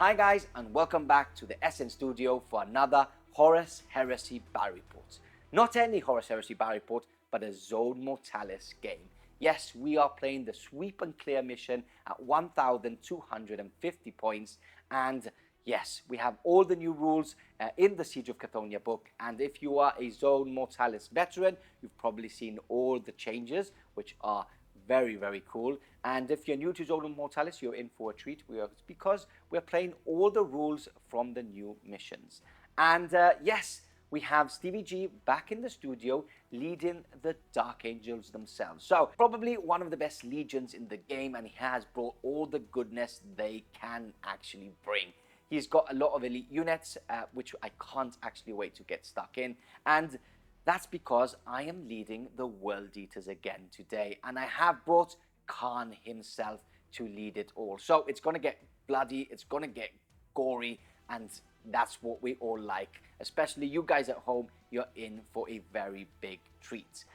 Hi guys, and welcome back to the SN Studio for another Horus Heresy Battle Report. Not any Horus Heresy Battle Report, but a Zone Mortalis game. Yes, we are playing the Sweep and Clear mission at 1,250 points, and yes, we have all the new rules in the Siege of Cathonia book, and if you are a Zone Mortalis veteran, you've probably seen all the changes, which are very, very cool. And if you're new to Zone Mortalis, you're in for a treat. Because we're playing all the rules from the new missions. And yes, we have Stevie G back in the studio leading the Dark Angels themselves. So probably one of the best legions in the game, and he has brought all the goodness they can actually bring. He's got a lot of elite units, which I can't actually wait to get stuck in. And that's because I am leading the World Eaters again today, and I have brought Kharn himself to lead it all. So it's going to get bloody, it's going to get gory, and that's what we all like. Especially you guys at home, you're in for a very big treat.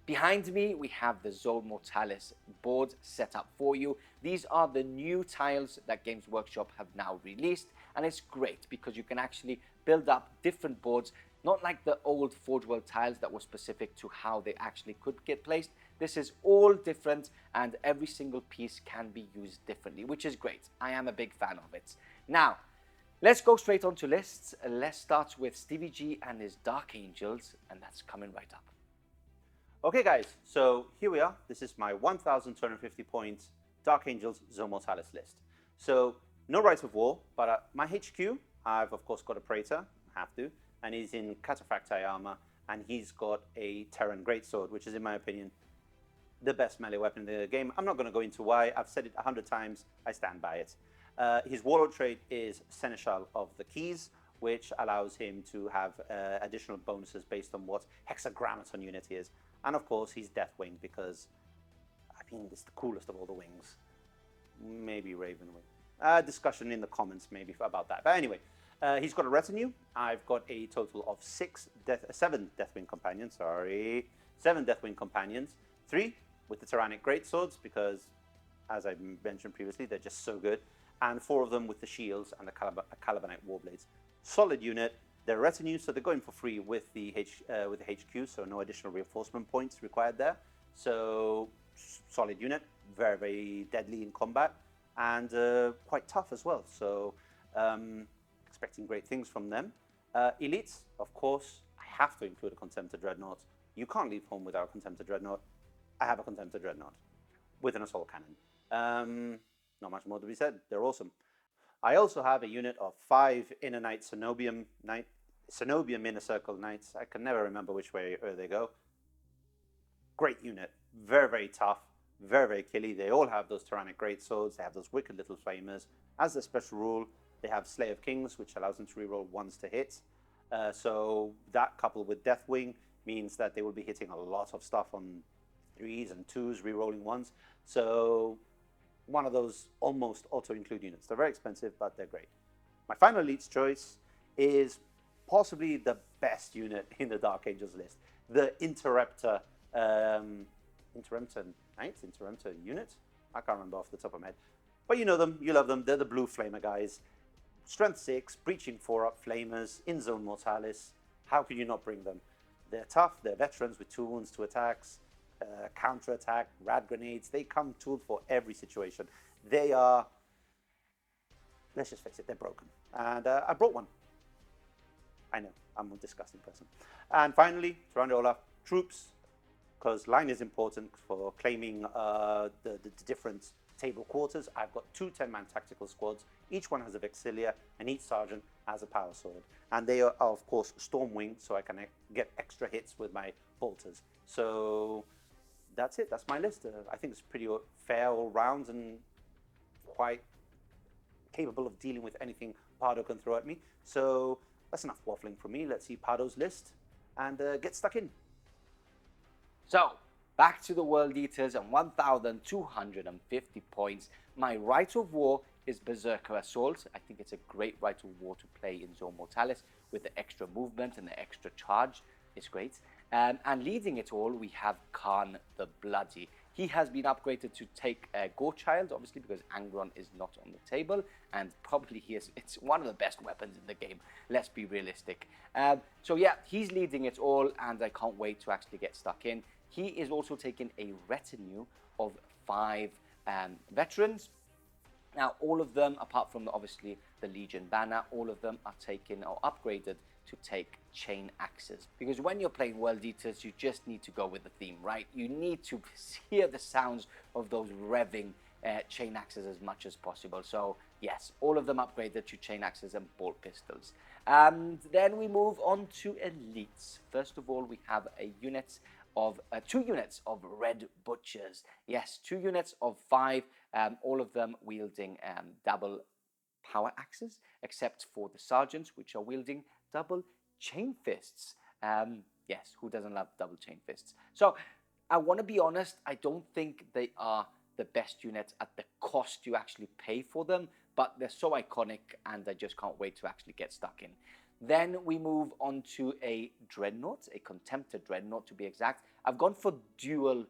Behind me, we have the Zone Mortalis board set up for you. These are the new tiles that Games Workshop have now released, and it's great because you can actually build up different boards. Not like the old Forge World tiles that were specific to how they actually could get placed. This is all different, and every single piece can be used differently, which is great. I am a big fan of it. Now, let's go straight on to lists. Let's start with Stevie G and his Dark Angels, and that's coming right up. Okay guys, so here we are. This is my 1,250 points Dark Angels Zone Mortalis list. So, no Rite of War, but at my HQ, I've of course got a Praetor, have to, and he's in Cataphractii armor, and he's got a Terran Greatsword, which is, in my opinion, the best melee weapon in the game. I'm not going to go into why. I've said it 100 times. I stand by it. His Warlord trait is Seneschal of the Keys, which allows him to have additional bonuses based on what hexagrammaton unit he is. And of course, he's Deathwing because, I mean, it's the coolest of all the wings. Maybe Ravenwing. Discussion in the comments maybe about that. But anyway. He's got a retinue. I've got a total of 7 Deathwing companions. 7 Deathwing companions. 3 with the Terranic Greatswords because, as I mentioned previously, they're just so good. And 4 of them with the shields and the Calibanite Warblades. Solid unit. They're retinue, so they're going for free with the HQ, so no additional reinforcement points required there. So solid unit, very, very deadly in combat, and quite tough as well. So expecting great things from them. Elites, of course, I have to include a Contemptor Dreadnought. You can't leave home without a Contemptor Dreadnought. I have a Contemptor Dreadnought with an Assault Cannon. Not much more to be said. They're awesome. I also have a unit of 5 Inner Knight Cenobium Inner Circle Knights. I can never remember which way they go. Great unit. Very, very tough. Very, very killy. They all have those Terranic Greatswords. They have those wicked little flamers. As a special rule, they have Slay of Kings, which allows them to reroll 1s to hit. So that coupled with Deathwing means that they will be hitting a lot of stuff on 3s and 2s, rerolling 1s. So one of those almost auto-include units. They're very expensive, but they're great. My final Elite's choice is possibly the best unit in the Dark Angels list. The Interruptor Knights? Interruptor unit? I can't remember off the top of my head. But you know them, you love them. They're the blue flamer guys. Strength 6, breaching 4-up flamers in Zone Mortalis. How can you not bring them? They're tough, they're veterans with 2 wounds, 2 attacks, counter-attack, rad grenades. They come tooled for every situation. They are, let's just face it, they're broken. And I brought one. I know, I'm a disgusting person. And finally, to round it all up, troops, because line is important for claiming the different table quarters. I've got 2 10-man tactical squads. Each one has a Vexilia, and each sergeant has a power sword. And they are, of course, Stormwing, so I can get extra hits with my bolters. So that's it. That's my list. I think it's pretty fair all round and quite capable of dealing with anything Pardo can throw at me. So that's enough waffling from me. Let's see Pardo's list and get stuck in. So, back to the World Eaters and 1,250 points. My Rite of War is Berserker Assault. I think it's a great Rite of War to play in Zone Mortalis with the extra movement and the extra charge. It's great. And leading it all, we have Kharn the Bloody. he has been upgraded to take Gore Child, obviously, because Angron is not on the table, and probably it's one of the best weapons in the game. Let's be realistic. So yeah, he's leading it all, and I can't wait to actually get stuck in. He is also taking a retinue of 5 veterans. Now, all of them, apart from obviously the Legion banner, all of them are taken or upgraded to take chain axes. Because when you're playing World Eaters, you just need to go with the theme, right? You need to hear the sounds of those revving chain axes as much as possible. So yes, all of them upgraded to chain axes and bolt pistols. And then we move on to elites. First of all, we have a unit of 2 units of Red Butchers. Yes, 2 units of 5, all of them wielding double power axes, except for the sergeants, which are wielding double chain fists. Yes, who doesn't love double chain fists? So I want to be honest, I don't think they are the best units at the cost you actually pay for them, but they're so iconic, and I just can't wait to actually get stuck in. Then we move on to a Dreadnought, a Contemptor Dreadnought to be exact. I've gone for dual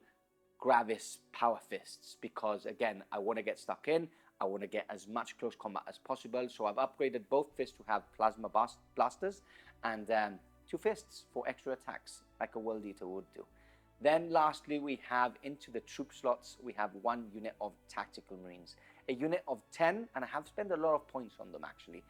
Gravis Power Fists because, again, I want to get stuck in. I want to get as much close combat as possible. So I've upgraded both fists to have Plasma Blasters and 2 fists for extra attacks, like a World Eater would do. Then lastly, we have into the troop slots, we have 1 unit of Tactical Marines. A unit of 10, and I have spent a lot of points on them actually.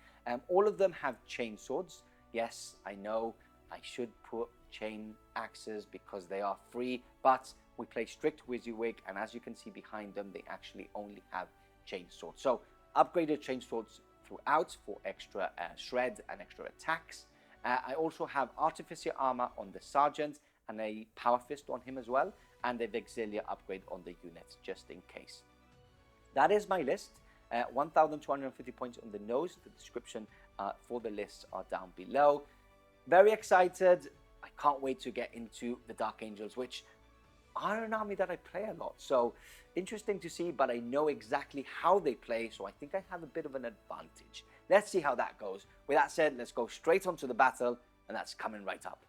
All of them have chain swords. Yes, I know I should put chain axes because they are free, but we play strict WYSIWYG, and as you can see behind them, they actually only have chain swords. So upgraded chain swords throughout for extra shred and extra attacks. I also have Artificer Armor on the Sergeant and a Power Fist on him as well, and a Vexillia upgrade on the unit just in case. That is my list. 1,250 points on the nose. The description for the lists are down below. Very excited. I can't wait to get into the Dark Angels, which are an army that I play a lot. So interesting to see, but I know exactly how they play, so I think I have a bit of an advantage. Let's see how that goes. With that said, let's go straight onto the battle, and that's coming right up.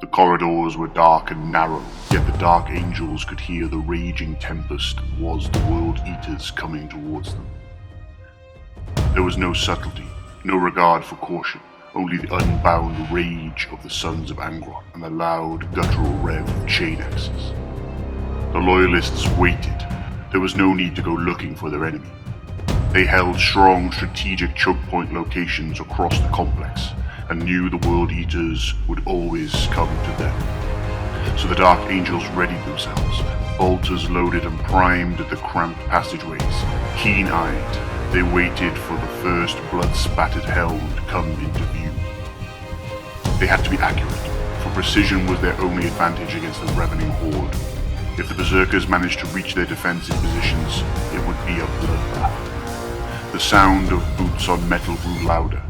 The corridors were dark and narrow, yet the Dark Angels could hear the raging tempest that was the World Eaters coming towards them. There was no subtlety, no regard for caution, only the unbound rage of the Sons of Angron and the loud, guttural rev of chain axes. The Loyalists waited. There was no need to go looking for their enemy. They held strong strategic choke point locations across the complex, and knew the World Eaters would always come to them. So the Dark Angels readied themselves, bolters loaded and primed at the cramped passageways. Keen-eyed, they waited for the first blood-spattered helm to come into view. They had to be accurate, for precision was their only advantage against the ravening horde. If the Berserkers managed to reach their defensive positions, it would be a bloodbath. The sound of boots on metal grew louder.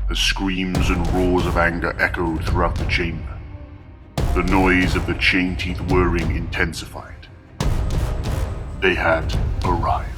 The screams and roars of anger echoed throughout the chamber. The noise of the chain teeth whirring intensified. They had arrived.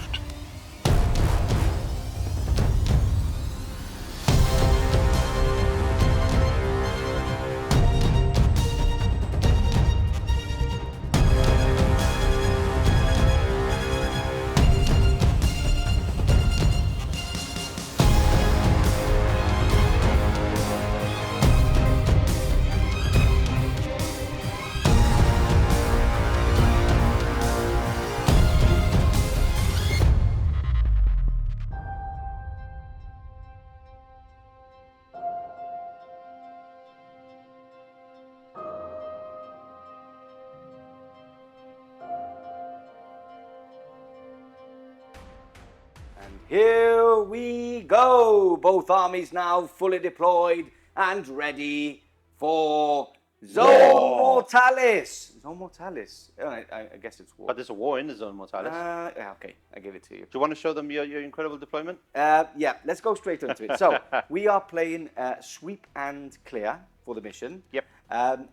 Here we go! Both armies now fully deployed and ready for Zone Mortalis! Zone Mortalis. I guess it's war. But there's a war in the Zone Mortalis. Yeah, okay, I give it to you. Do you want to show them your incredible deployment? Yeah, let's go straight into it. So, we are playing Sweep and Clear for the mission. Yep.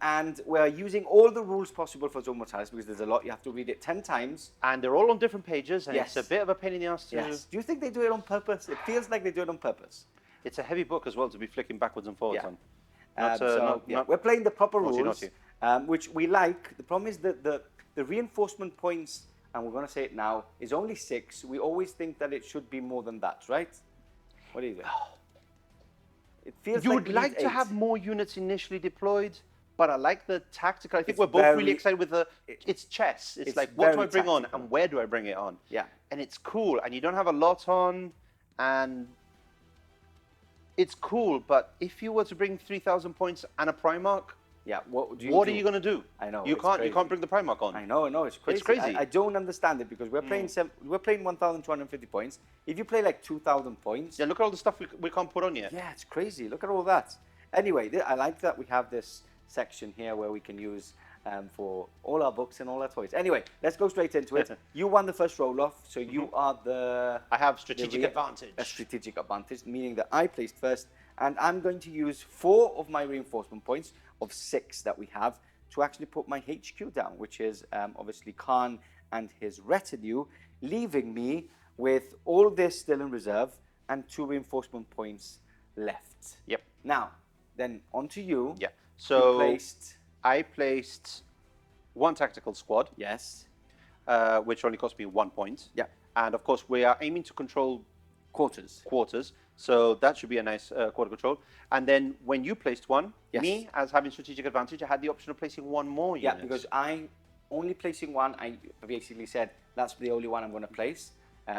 And we're using all the rules possible for Zone Mortalis because there's a lot. You have to read it 10 times. And they're all on different pages, and Yes. it's a bit of a pain in the ass to... Yes. Do you think they do it on purpose? It feels like they do it on purpose. It's a heavy book as well to be flicking backwards and forwards Yeah. on. We're playing the proper naughty, rules, naughty. which we like. The problem is that the reinforcement points, and we're going to say it now, is only 6. We always think that it should be more than that, right? What do you think? It feels You like would we like need to 8. have more units initially deployed, but I like the tactical. I think we're both really excited with it's chess. It's like, what do I bring on and where do I bring it on? Yeah. And it's cool, and you don't have a lot on, and it's cool, but if you were to bring 3,000 points and a Primarch, yeah, what are you going to do? I know. You can't bring the Primarch on. I know, it's crazy. It's crazy. I don't understand it because we're playing 1,250 points. If you play like 2,000 points, yeah, look at all the stuff we can't put on yet. Yeah, it's crazy. Look at all that. Anyway, I like that we have this section here where we can use for all our books and all our toys. Anyway, let's go straight into it. You won the first roll-off, so you are I have strategic advantage. A strategic advantage, meaning that I placed first, and I'm going to use 4 of my reinforcement points of 6 that we have to actually put my HQ down, which is obviously Kharn and his retinue, leaving me with all this still in reserve and 2 reinforcement points left. Yep. Now, then on to you. Yeah. So I placed 1 tactical squad. Yes. Which only cost me 1 point. Yeah. And of course, we are aiming to control quarters. So that should be a nice quarter control. And then when you placed 1, me, as having strategic advantage, I had the option of placing 1 more unit. Yeah, because I only placing 1, I basically said that's the only one I'm going to place.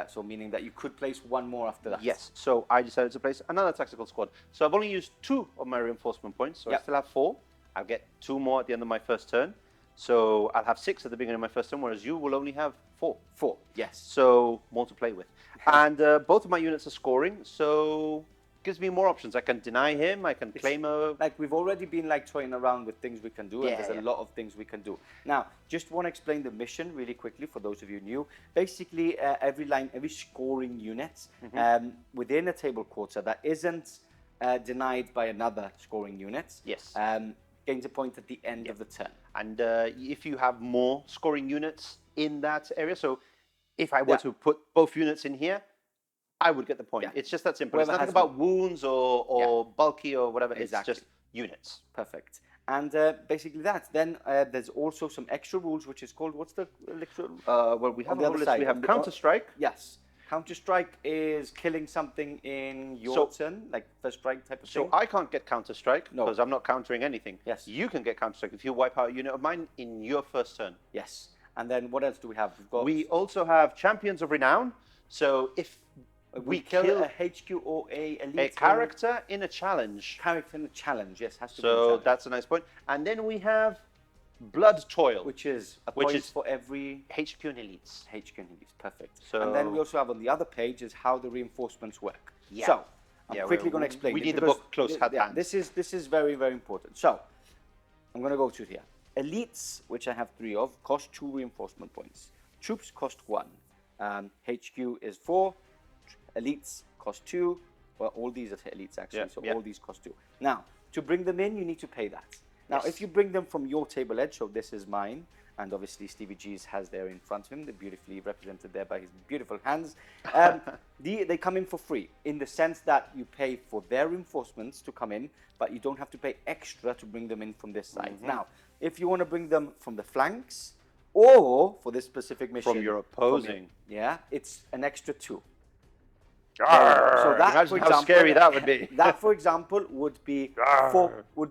So meaning that you could place 1 more after that. Yes, so I decided to place another tactical squad. So I've only used 2 of my reinforcement points, so I still have 4. I'll get 2 more at the end of my first turn. So I'll have 6 at the beginning of my first turn, whereas you will only have 4. 4, yes. So more to play with. And both of my units are scoring, so gives me more options. I can deny him, I can claim a... Like we've already been like toying around with things we can do, and there's a lot of things we can do. Now, just want to explain the mission really quickly for those of you new. Basically, every scoring unit within a table quarter that isn't denied by another scoring unit gains a point at the end of the turn. And if you have more scoring units in that area, so if I were to put both units in here, I would get the point. It's just that simple. It's nothing about wounds or bulky or whatever. Exactly. It's just units. Perfect. And basically that. Then there's also some extra rules, which is called, what's the extra? Well, we have on the other list, we have Counter-Strike. Yes. Counter-Strike is killing something in your turn, like first strike type of thing. So I can't get Counter-Strike because I'm not countering anything. Yes. You can get Counter-Strike if you wipe out a unit of mine in your first turn. Yes. And then what else do we have? We also have Champions of Renown. So if we kill a HQ or a elite, a character in a challenge. Character in a challenge, yes, has to be. So that's a nice point. And then we have Blood Toil, which is a point for every HQ and elites. HQ and elites, perfect. So and then we also have on the other page is how the reinforcements work. Yeah. So I'm quickly going to explain. We need the book close at hand. This is very, very important. So I'm going to go to here. Elites, which I have 3 of, cost 2 reinforcement points. Troops cost 1. HQ is 4. Elites cost 2. Well, all these are elites actually, so all these cost 2. Now, to bring them in, you need to pay that. Now, if you bring them from your table edge, so this is mine, and obviously Stevie G's has there in front of him, they're beautifully represented there by his beautiful hands. They come in for free, in the sense that you pay for their reinforcements to come in, but you don't have to pay extra to bring them in from this side. Now, if you want to bring them from the flanks, or for this specific mission... From your opposing. It's an extra 2. So that, imagine for example, how scary that would be. That, for example, would be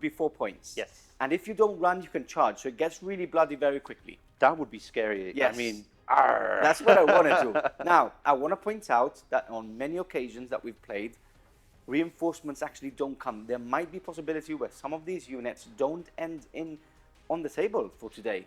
4 points. Yes. And if you don't run, you can charge. So it gets really bloody very quickly. That would be scary. Yes. I mean, that's what I want to do. Now, I want to point out that on many occasions that we've played, reinforcements actually don't come. There might be a possibility where some of these units don't end on the table for today.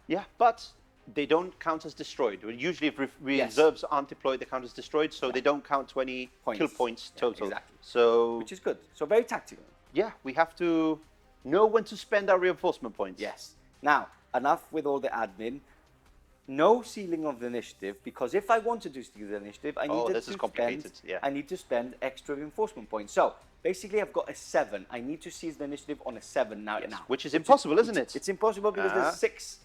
Yeah, but they don't count as destroyed. Usually, if reserves aren't deployed, they count as destroyed, so they don't count to any kill points total. Exactly. So, which is good. So very tactical. Yeah, we have to know when to spend our reinforcement points. Yes. Now, enough with all the admin. No ceiling of the initiative, because if I wanted to steal the initiative, I need to spend extra reinforcement points. So basically, I've got a 7. I need to seize the initiative on a 7 now. Which is impossible, isn't it? It's impossible because there's 6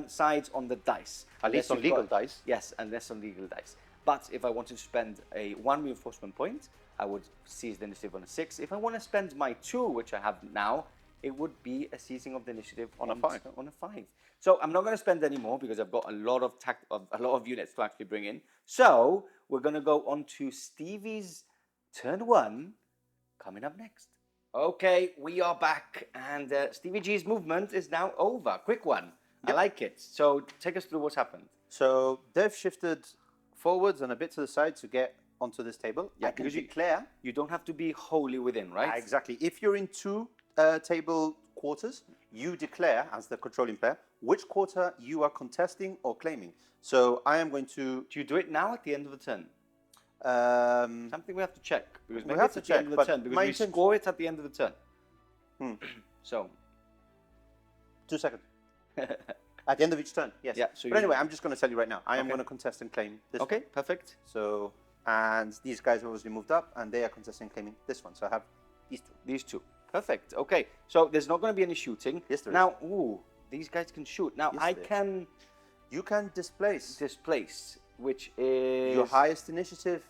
sides on the dice. At least on legal dice. Yes, unless on legal dice. But if I wanted to spend a 1 reinforcement point, I would seize the initiative on a 6. If I want to spend my 2, which I have now, it would be a seizing of the initiative On a 5. On a 5. So I'm not going to spend any more because I've got a lot of units to actually bring in. So we're going to go on to Stevie's turn 1 coming up next. Okay, we are back, and Stevie G's movement is now over. Quick one. Yep. I like it. So take us through what's happened. So they've shifted forwards and a bit to the side to get onto this table. Yeah, I can because declare. You don't have to be wholly within, right? Exactly. If you're in 2 table quarters, you declare as the controlling player which quarter you are contesting or claiming. So I am going to. Do you do it now at the end of the turn? Something we have to check. Because maybe have it's to at the check, end of the but turn. Because my we intention- score it at the end of the turn. So. 2 seconds. At the end of each turn, yes. Yeah, so but anyway, I'm just going to tell you right now. I am Okay. going to contest and claim this Okay, one. perfect. So, and these guys have obviously moved up, and they are contesting and claiming this one. So I have these 2. These 2. Perfect. Okay, so there's not going to be any shooting. Yes, there is. Now, ooh, these guys can shoot. Now, Yes, I there is. can You can displace displace, which is your highest initiative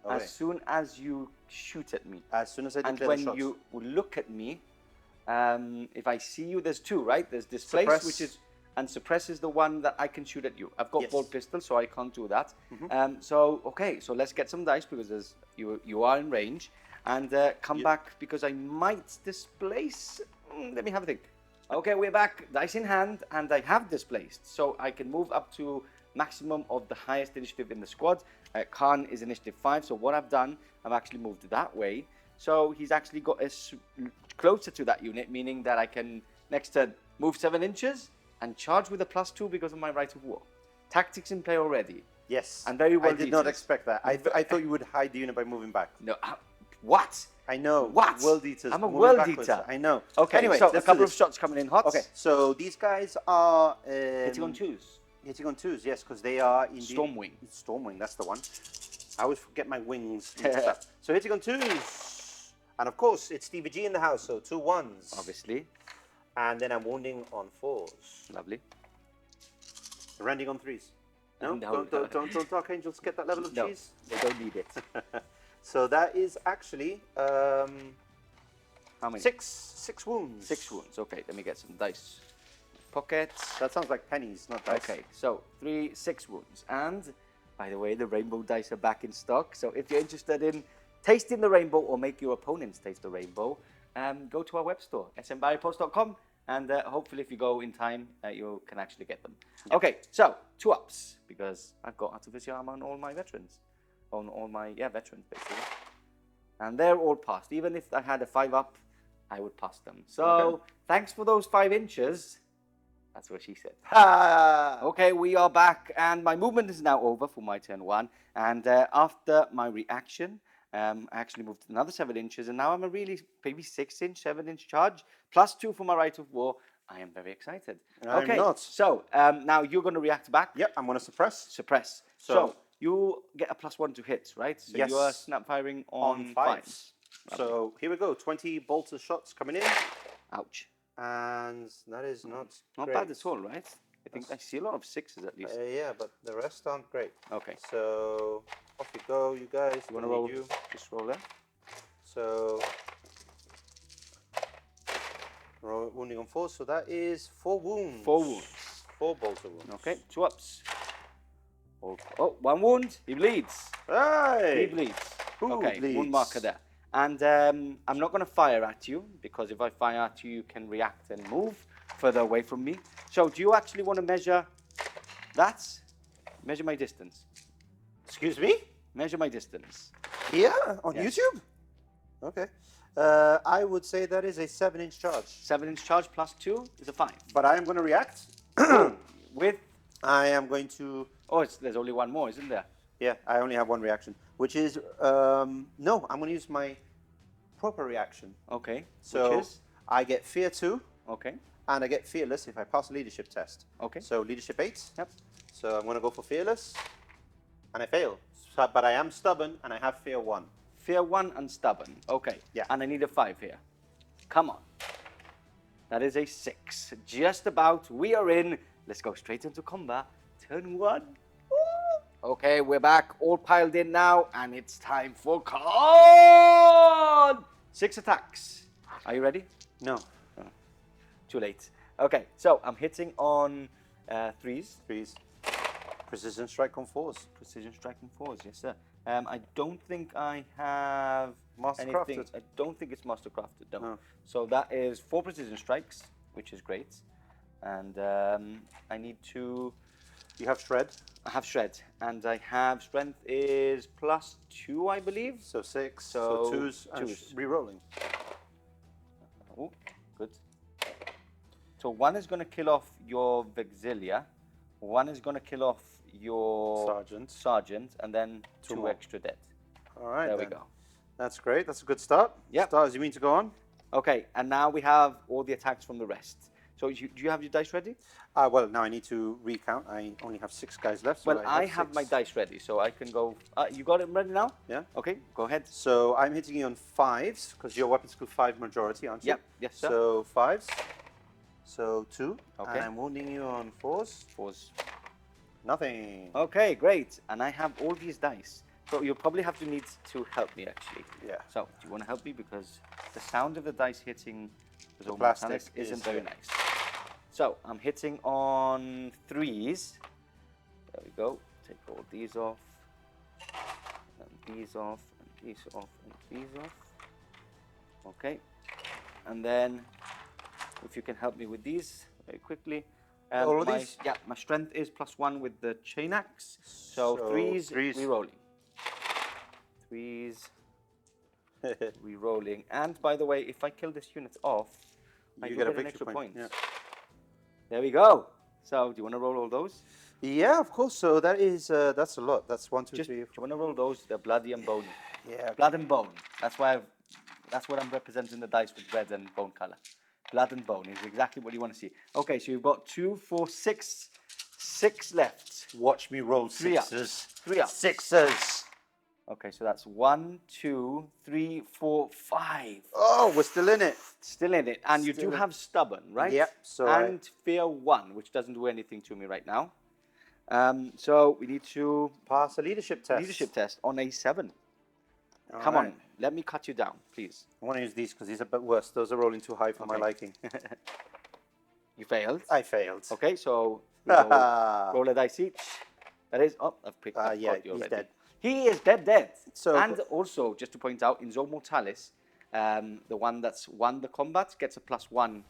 away. as soon as you shoot at me. As soon as I And declare when the shots. you look at me, if I see you, there's 2, right? There's displace, Suppress. which is, and suppress is the one that I can shoot at you. I've got Yes. bolt pistol, so I can't do that. So, okay, so let's get some dice because you are in range. And come back because I might displace. Let me have a think. Okay, we're back, dice in hand, and I have displaced. So I can move up to maximum of the highest initiative in the squad. Kharn is initiative 5, so what I've done, I've actually moved that way. So he's actually got us closer to that unit, meaning that I can, next turn, move 7 inches and charge with a +2 because of my Rite of War. Tactics in play already. Yes. And very well I did not detailed. expect that. I thought you would hide the unit by moving back. No, what? I know. What? World eaters. I'm a moving world backwards. eater. I know. Okay, Anyway, so a let's do couple of this. shots coming in hot. Okay, so these guys are Hitting on 2s. Hitting on 2s, yes, because they are indeed Stormwing. Stormwing, that's the one. I always forget my wings. mixed up. So hitting on 2s, and of course it's Stevie G in the house, so 2 1s. Obviously. And then I'm wounding on 4s, Lovely. rending on 3s. No, No. don't Dark Angels get that level of No, cheese. they don't need it. So that is actually How many? 6 wounds. 6 wounds. Okay, let me get some dice. Pockets. That sounds like pennies, not dice. Okay, so 6 wounds. And, by the way, the rainbow dice are back in stock. So if you're interested in tasting the rainbow or make your opponents taste the rainbow, go to our web store, smbarrypost.com, and hopefully if you go in time, you can actually get them. Okay, so 2 ups, because I've got artificial armor on all my veterans. On all my, veterans, basically. And they're all passed. Even if I had a 5 up, I would pass them. So, thanks for those 5 inches. That's what she said. Okay, we are back, and my movement is now over for my turn 1. And after my reaction, I actually moved another 7 inches, and now I'm a really maybe 6-inch, 7-inch charge, +2 for my Rite of War. I am very excited. I'm not. So now you're going to react back. Yep, I'm going to suppress. Suppress. So you get a +1 to hit, right? So Yes. you are snap firing on 5s. So here we go, 20 bolter shots coming in. Ouch. And that is not Not great. bad at all, right? I think I see a lot of 6s at least. Yeah, but the rest aren't great. Okay. So off you go, you guys. You want to I roll? need you. Just roll there. So wounding on 4, so that is 4 wounds. 4 wounds. 4 bolter wounds. Okay, 2 ups. Oh, 1 wound. He bleeds. Hey! He bleeds. Who Okay, bleeds? wound marker there. And I'm not going to fire at you, because if I fire at you, you can react and move further away from me. So do you actually want to measure that? Measure my distance. Excuse me? Measure my distance. Here on Yes. YouTube? Okay. I would say that is a 7-inch charge. 7-inch charge +2 is a 5. But I am going to react. With, I am going to. there's only 1 more, isn't there? Yeah, I only have 1 reaction, which is no. I'm going to use my proper reaction. Okay. So which is? I get fear 2, Okay. and I get fearless if I pass a leadership test. Okay. So leadership 8. Yep. So I'm going to go for fearless, and I fail. So, but I am stubborn, and I have fear 1. Fear 1 and stubborn. Okay. Yeah. And I need a 5 here. Come on. That is a 6. Just about. We are in. Let's go straight into combat. Turn 1. Okay, we're back, all piled in now, and it's time for Kharn! 6 attacks. Are you ready? No. Oh, too late. Okay, so I'm hitting on 3s. Precision strike on 4s. Precision strike on 4s, yes sir. I don't think I have Mastercrafted? anything. I don't think it's mastercrafted, no. No. So that is 4 precision strikes, which is great. And I need to... You have shred. I have shred, and I have strength is +2, I believe. So 6. So 2s. And twos. re-rolling. Oh, good. So 1 is going to kill off your Vexilia. 1 is going to kill off your sergeant, and then 2 more. extra dead. All right. There we go. That's great. That's a good start. Yep. Start as you mean to go on. Okay, and now we have all the attacks from the rest. So do you have your dice ready? Well, now I need to recount. I only have 6 guys left. So Well, I have my dice ready, so I can go. You got it ready now? Yeah. Okay, go ahead. So I'm hitting you on 5s because your weapon skill 5 majority, aren't you? Yep. Yes, sir. So 5s. So 2. Okay. And I'm wounding you on 4s. 4s. Nothing. Okay, great. And I have all these dice. So you'll probably have to need to help me, actually. Yeah. So do you want to help me? Because the sound of the dice hitting the Zone plastic Mortalis isn't is very good. nice. So I'm hitting on 3s. There we go. Take all these off. And these off. And these off. And these off. Okay. And then if you can help me with these very quickly. All of these? Yeah, my strength is +1 with the chain axe. So 3s, re-rolling. 3s, re-rolling. And by the way, if I kill this unit off, I You do get a an victory extra point. point. Yeah. There we go. So do you want to roll all those? Yeah, of course. So that is that's a lot. That's 1, 2, Just, 3. do you want to roll those? They're bloody and bony. Yeah. Blood and bone. That's why that's what I'm representing the dice with red and bone color. Blood and bone is exactly what you want to see. Okay, so you've got 2, 4, 6 left. Watch me roll 3 up. 6s. 3 up. 6s. Okay, so that's 1, 2, 3, 4, 5. Oh, we're still in it. Still in it. And you do Still in- have stubborn, right? Yep, so and fear 1, which doesn't do anything to me right now. So we need to Pass a leadership test. leadership test on a 7. All Come right. on, let me cut you down, please. I want to use these because these are a bit worse. Those are rolling too high for my Okay. liking. You failed. I failed. Okay, so we roll a dice each. That is, I've picked I've yeah, got you he's already. dead. He is dead. So- and also, just to point out, in Zone Mortalis, the one that's won the combat gets a +1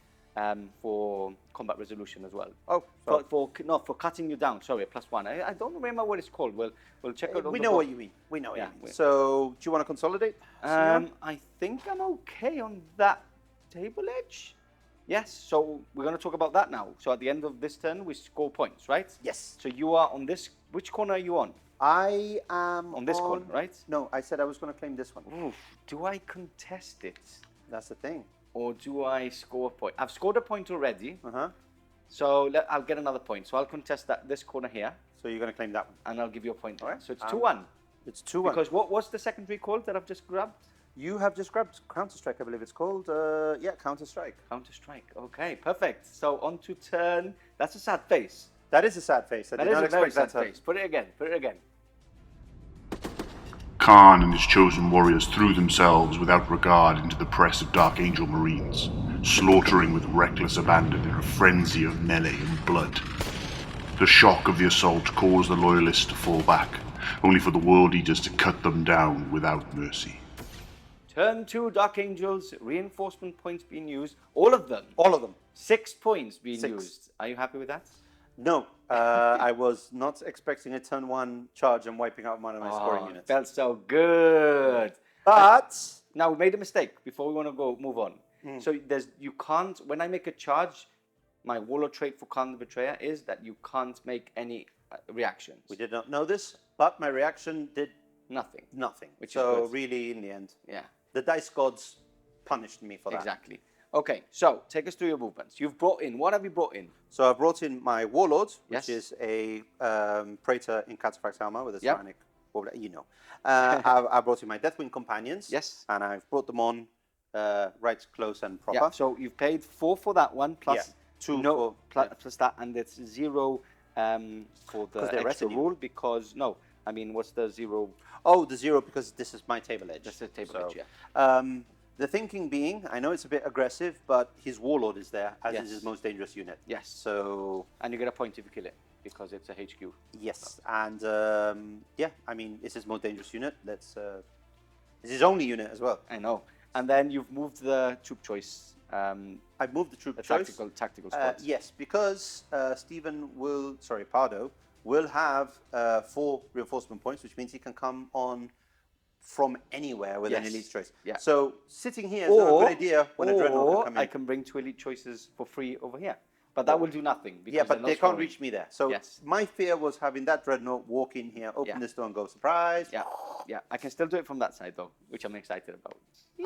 for combat resolution as well. Oh, For cutting you down. Sorry, a +1. I don't remember what it's called. We'll check it out. we know what you mean. We know what Yeah, you mean. we- So, do you want to consolidate? Simeon? I think I'm okay on that table edge. Yes, so we're going to talk about that now. So at the end of this turn, we score points, right? Yes. So you are on this. Which corner are you on? I am On this corner, right? No, I said I was going to claim this one. Oof, do I contest it? That's the thing. Or do I score a point? I've scored a point already. Uh-huh. So I'll get another point. So I'll contest this corner here. So you're going to claim that one. And I'll give you a point. All right. So it's 2-1. It's 2-1. Because what's the secondary called that I've just grabbed? You have just grabbed Counter-Strike, I believe it's called. Yeah, Counter-Strike. Counter-Strike. Okay, perfect. So on to turn. That's a sad face. That is a sad face. I That did is not a very expect sad that. face. Put it again. Put it again. Kharn and his chosen warriors threw themselves without regard into the press of Dark Angel Marines, slaughtering with reckless abandon in a frenzy of melee and blood. The shock of the assault caused the Loyalists to fall back, only for the World Eaters to cut them down without mercy. Turn 2, Dark Angels. Reinforcement points being used. All of them. All of them. 6 points being 6. used. Are you happy with that? No, I was not expecting a turn 1 charge and wiping out one of my scoring units. Felt so good. But Now we made a mistake before we want to move on. So you can't. When I make a charge, my Warlord trait for Kharn the Betrayer is that you can't make any reactions. we did not know this, but my reaction did Nothing. nothing. Which is so good. really, in the end, Yeah. the dice gods punished me for that. Exactly. Okay. So take us through your movements. You've brought in. What have you brought in? So I brought in my Warlord, Yes. which is a Praetor in Cataphractii armor with a Yep. Terranic Warblade, you know. I brought in my Deathwing companions. Yes. And I've brought them on right close and proper. Yeah. So you've paid 4 for that one plus Yeah, 2 no for- plus that, and it's 0 for the they're extra retinue. rule because no, I mean, what's the 0? Oh, the 0 because this is my table edge. That's the table edge, yeah. The thinking being, I know it's a bit aggressive, but his Warlord is there, as Yes. is his most dangerous unit. Yes. So... And you get a point if you kill it, because it's a HQ. Yes, and yeah, I mean, it's his most dangerous unit. It's his only unit as well. I know. And then you've moved the troop choice. I've moved the troop the choice. tactical squad. Yes, because Pardo will have 4 reinforcement points, which means he can come on from anywhere with an elite choice. Yeah. So sitting here is not a good idea when a dreadnought can come in. I can bring 2 elite choices for free over here. But that will do nothing. Because Yeah, but they can't reach me there. So Yes. my fear was having that dreadnought walk in here, open this door and go, surprise. Yeah, yeah. I can still do it from that side, though, which I'm excited about.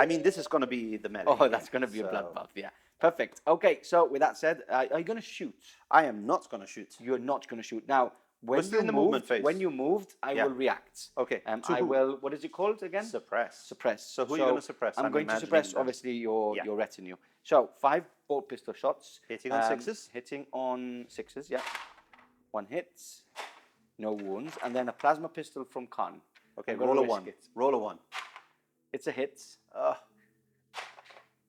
I mean, this is going to be the melee. Oh, that's going to be a bloodbath, yeah. Perfect. Okay, so with that said, are you going to shoot? I am not going to shoot. You're not going to shoot. Now, when still you in the moved, movement phase. when you moved, I will react. Okay. I will, what is it called again? Suppress. Suppress. So who are you going to suppress? I'm going to suppress, obviously, your retinue. So 5 bolt pistol shots. Hitting on 6s? Hitting on 6s, yeah. 1 hit, no wounds. And then a plasma pistol from Kharn. Okay, roll a 1. Roll a 1. It's a hit.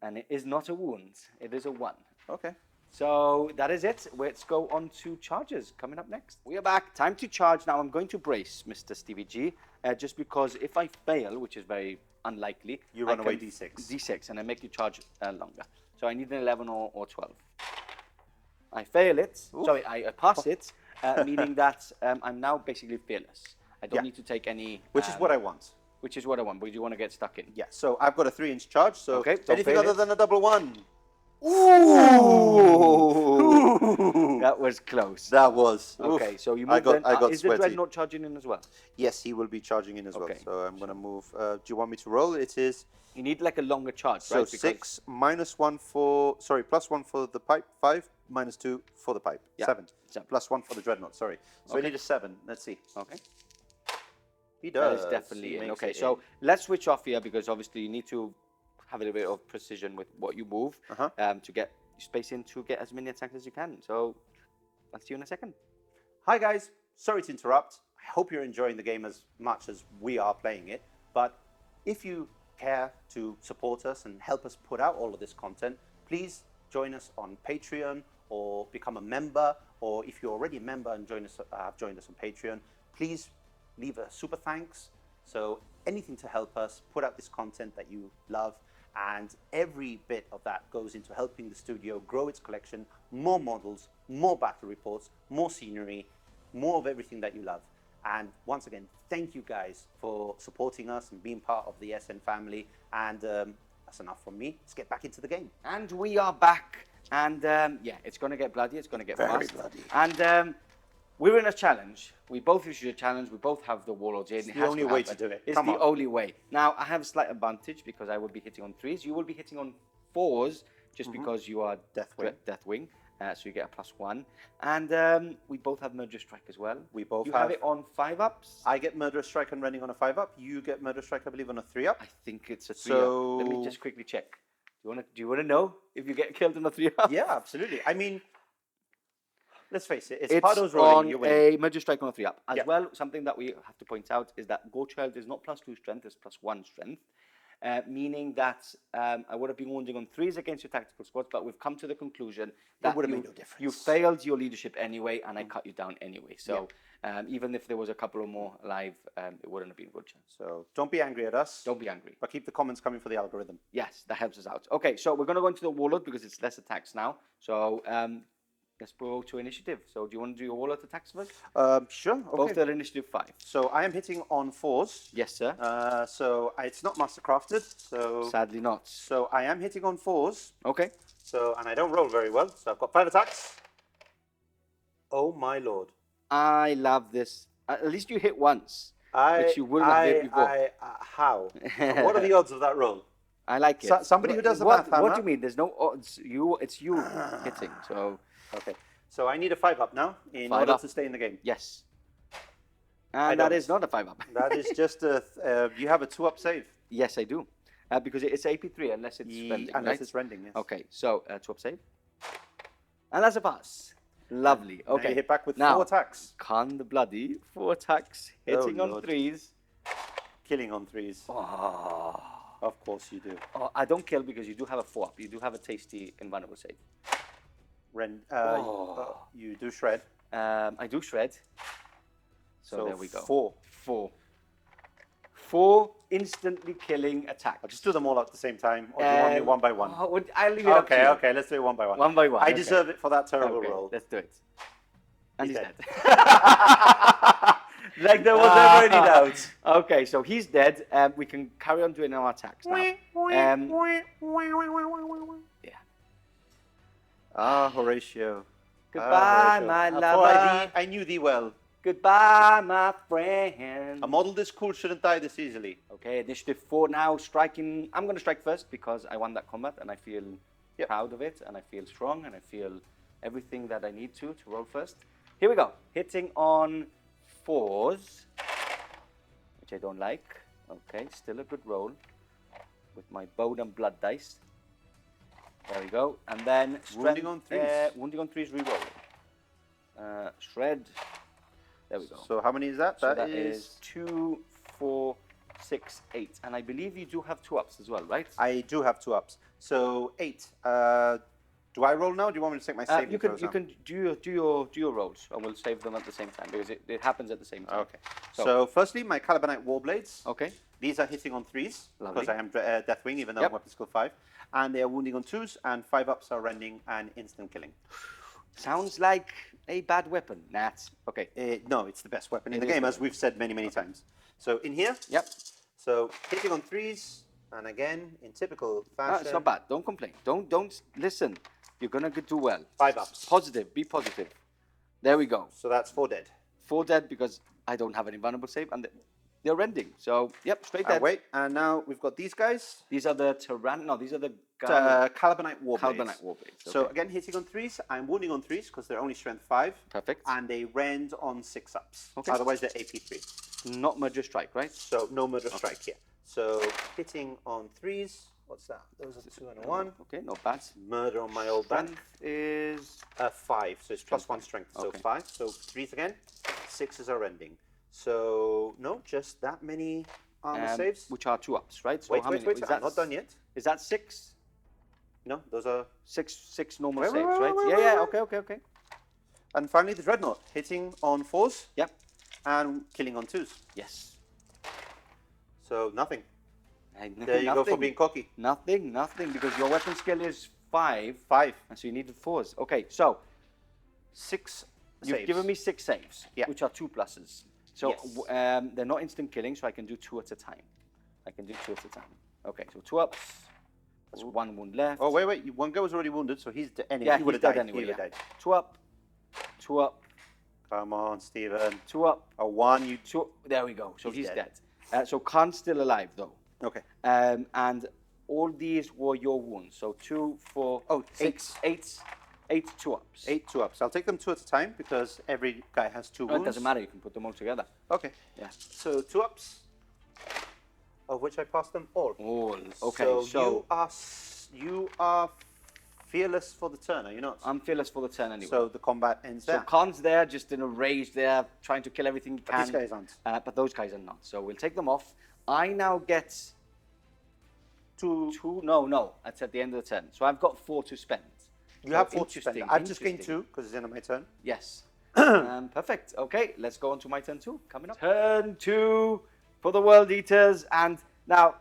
And it is not a wound. It is a 1. Okay. So that is it. Let's go on to charges coming up next. We are back. Time to charge. Now I'm going to brace Mr. Stevie G, just because if I fail, which is very unlikely, you run away D6. D6, and I make you charge longer. So I need an 11 or 12. I fail it. Oof. Sorry, I pass it, meaning that I'm now basically fearless. I don't need to take any... Which is what I want. Which is what I want, but you want to get stuck in. Yeah, so I've got a 3-inch charge, so anything other than a double 1. Ooh! That was close. That was. Okay, oof. so you move I got is sweaty. the dreadnought charging in as well? Yes, he will be charging in as well. Okay. So I'm going to move. Do you want me to roll? It is... You need like a longer charge, so right? So 6 minus 1 for... Sorry, plus 1 for the pipe. 5 minus 2 for the pipe. Yeah. 7. Plus 1 for the dreadnought, sorry. So I need a 7. Let's see. Okay. He does. That is definitely in. Okay, so let's switch off here because obviously you need to have a little bit of precision with what you move to get space in to get as many attacks as you can. So I'll see you in a second. Hi guys, sorry to interrupt. I hope you're enjoying the game as much as we are playing it. But if you care to support us and help us put out all of this content, please join us on Patreon or become a member. Or if you're already a member and joined us on Patreon, please leave a super thanks. So anything to help us put out this content that you love. And every bit of that goes into helping the studio grow its collection, more models, more battle reports, more scenery, more of everything that you love. And once again, thank you guys for supporting us and being part of the SN family. And that's enough from me. Let's get back into the game. And we are back. And yeah, it's going to get bloody. It's going to get very fast. bloody. And we're in a challenge. We both issued a challenge. We both have the Warlords in. It's the only way to do it. It's the only way. Now, I have a slight advantage because I will be hitting on 3s. You will be hitting on 4s just because you are Deathwing. So you get a +1. And we both have Murder Strike as well. We both you have it on 5-ups. I get Murder Strike and Running on a 5-up. You get Murder Strike, I believe, on a 3-up. I think it's a 3-up. Let me just quickly check. Do you want to know if you get killed on a 3-up? Yeah, absolutely. I mean, let's face it, it's Pardo's rolling. On a Murder Strike on a 3-up. As well, something that we have to point out is that Gorechild is not +2 strength, it's +1 strength. Meaning that I would have been wounding on 3s against your tactical squads, but we've come to the conclusion that would have made no difference. You failed your leadership anyway, and I cut you down anyway. So even if there was a couple or more alive, it wouldn't have been a good chance. So don't be angry at us. Don't be angry. But keep the comments coming for the algorithm. Yes, that helps us out. Okay, so we're going to go into the Warlord because it's less attacks now. So let's go to initiative. So do you want to do your Warlord attacks first? Sure. Okay. Both are initiative 5. So I am hitting on 4s. Yes, sir. So it's not mastercrafted. So sadly not. So I am hitting on 4s. Okay. So and I don't roll very well. So I've got 5 attacks. Oh my lord! I love this. At least you hit once, which you wouldn't have hit before. How? What are the odds of that roll? I like it. Somebody who does the math. What do you mean? There's no odds. It's you hitting. So. Okay, so I need a 5-up now in order to stay in the game. Yes. And that is not a 5-up. That is just you have a 2-up save. Yes, I do. Because it's AP3 unless it's rending, Unless it's rending, yes. Okay, so 2-up save. And that's a pass. Lovely. Now Okay. you hit back with Now, 4 attacks. Kharn the Bloody, 4 attacks, hitting on Lord. 3s. Killing on 3s. Oh. Of course you do. Oh, I don't kill because you do have a 4-up. You do have a tasty invulnerable save. You do shred. I do shred. So there we go. 4. 4 instantly killing attacks. I'll just do them all at the same time, or do you want me one by one? I'll leave it up to you. Okay, let's do it one by one. One by one. I okay. deserve it for that terrible roll. Let's do it. And he's dead. Like there was never any doubt. Okay, so he's dead. We can carry on doing our attacks now. Yeah. Ah, Horatio. Goodbye, my lover. I knew thee well. Goodbye, my friend. A model this cool shouldn't die this easily. Okay, initiative 4 now, striking. I'm going to strike first because I won that combat and I feel proud of it and I feel strong and I feel everything that I need to roll first. Here we go. Hitting on 4s, which I don't like. Okay, still a good roll with my bone and blood dice. There we go. And then wounding on 3s. Wounding on 3s reroll. Shred. There we go. So how many is that? So that is 2, 4, 6, 8. And I believe you do have 2-ups as well, right? I do have 2-ups. So 8. Do I roll now? Or do you want me to take my saving throws You now? can do your rolls, and we'll save them at the same time because it happens at the same time. Okay. So firstly, my Calibanite Warblades. Okay. These are hitting on 3s Lovely. because I am Deathwing, even though I'm weapon skill 5, and they are wounding on 2s, and 5-ups are rending and instant killing. Sounds like a bad weapon. Nah, okay. No, it's the best weapon in the game, as we've said many times. So in here. Yep. So hitting on 3s, and again in typical fashion. It's not bad. Don't complain. Don't listen. You're gonna do well. 5-ups. Positive. Be positive. There we go. So that's 4 dead. 4 dead because I don't have an invulnerable save, and they're rending. So yep, straight dead. Wait, and now we've got these guys. These are the Terranic. No, these are the Calibanite Warblades. Calibanite Warblades. Okay. So again, hitting on 3s. I'm wounding on 3s because they're only strength 5. Perfect. And they rend on 6-ups. Okay. Otherwise, they're AP 3. Not murder strike, right? So no murder strike here. So hitting on 3s. What's that? Those are 2 and a 1. Okay, not bad. Murder on my old back. Strength is 5. So it's plus 1 strength. So Okay. 5. So 3s again. 6s are rending. So no, just that many armor saves. which are 2-ups, right? So Wait, how wait, many? wait. Is I'm that not done yet. Is that 6? No, those are. 6 normal Wait, saves, wait, right? wait, wait, Yeah. wait. Okay. And finally, the Dreadnought hitting on 4s Yep. and killing on 2s. Yes. So nothing. There There you go for being cocky. Nothing, because your weapon skill is 5, 5. and so you needed 4s. Okay, so 6 you've saves. given me 6 saves, Yeah. which are 2 pluses. So Yes. they're not instant killing, so I can do 2 at a time. Okay, so 2-ups. There's 1 wound left. Oh, wait. One guy was already wounded, so he's dead anyway. Yeah, he would he's have dead died. anyway. He would Yeah. have died. 2-up. 2-up. Come on, Stephen. 2-up. A 1, you. 2. There we go. So He's he's dead. dead. So Khan's still alive though. Okay. And all these were your wounds. So 2, 4, Oh, 6, 8 2-ups. 8 2-ups. I'll take them 2 at a time because every guy has 2 No, wounds. it doesn't matter. You can put them all together. Okay. Yeah. So 2-ups, of which I passed them all. All. Okay. So you are fearless for the turn, are you not? I'm fearless for the turn anyway. So the combat ends So there. Khan's there, just in a rage there, trying to kill everything he But can. these guys aren't. But those guys are not. So we'll take them off. I now get 2. No. That's at the end of the turn. So I've got 4 to spend. You have 4 to spend. Interesting, I've just gained interesting. 2 because it's the end of my turn. Yes. Perfect. Okay, let's go on to my turn 2. Coming up. Turn 2 for the World Eaters. And now,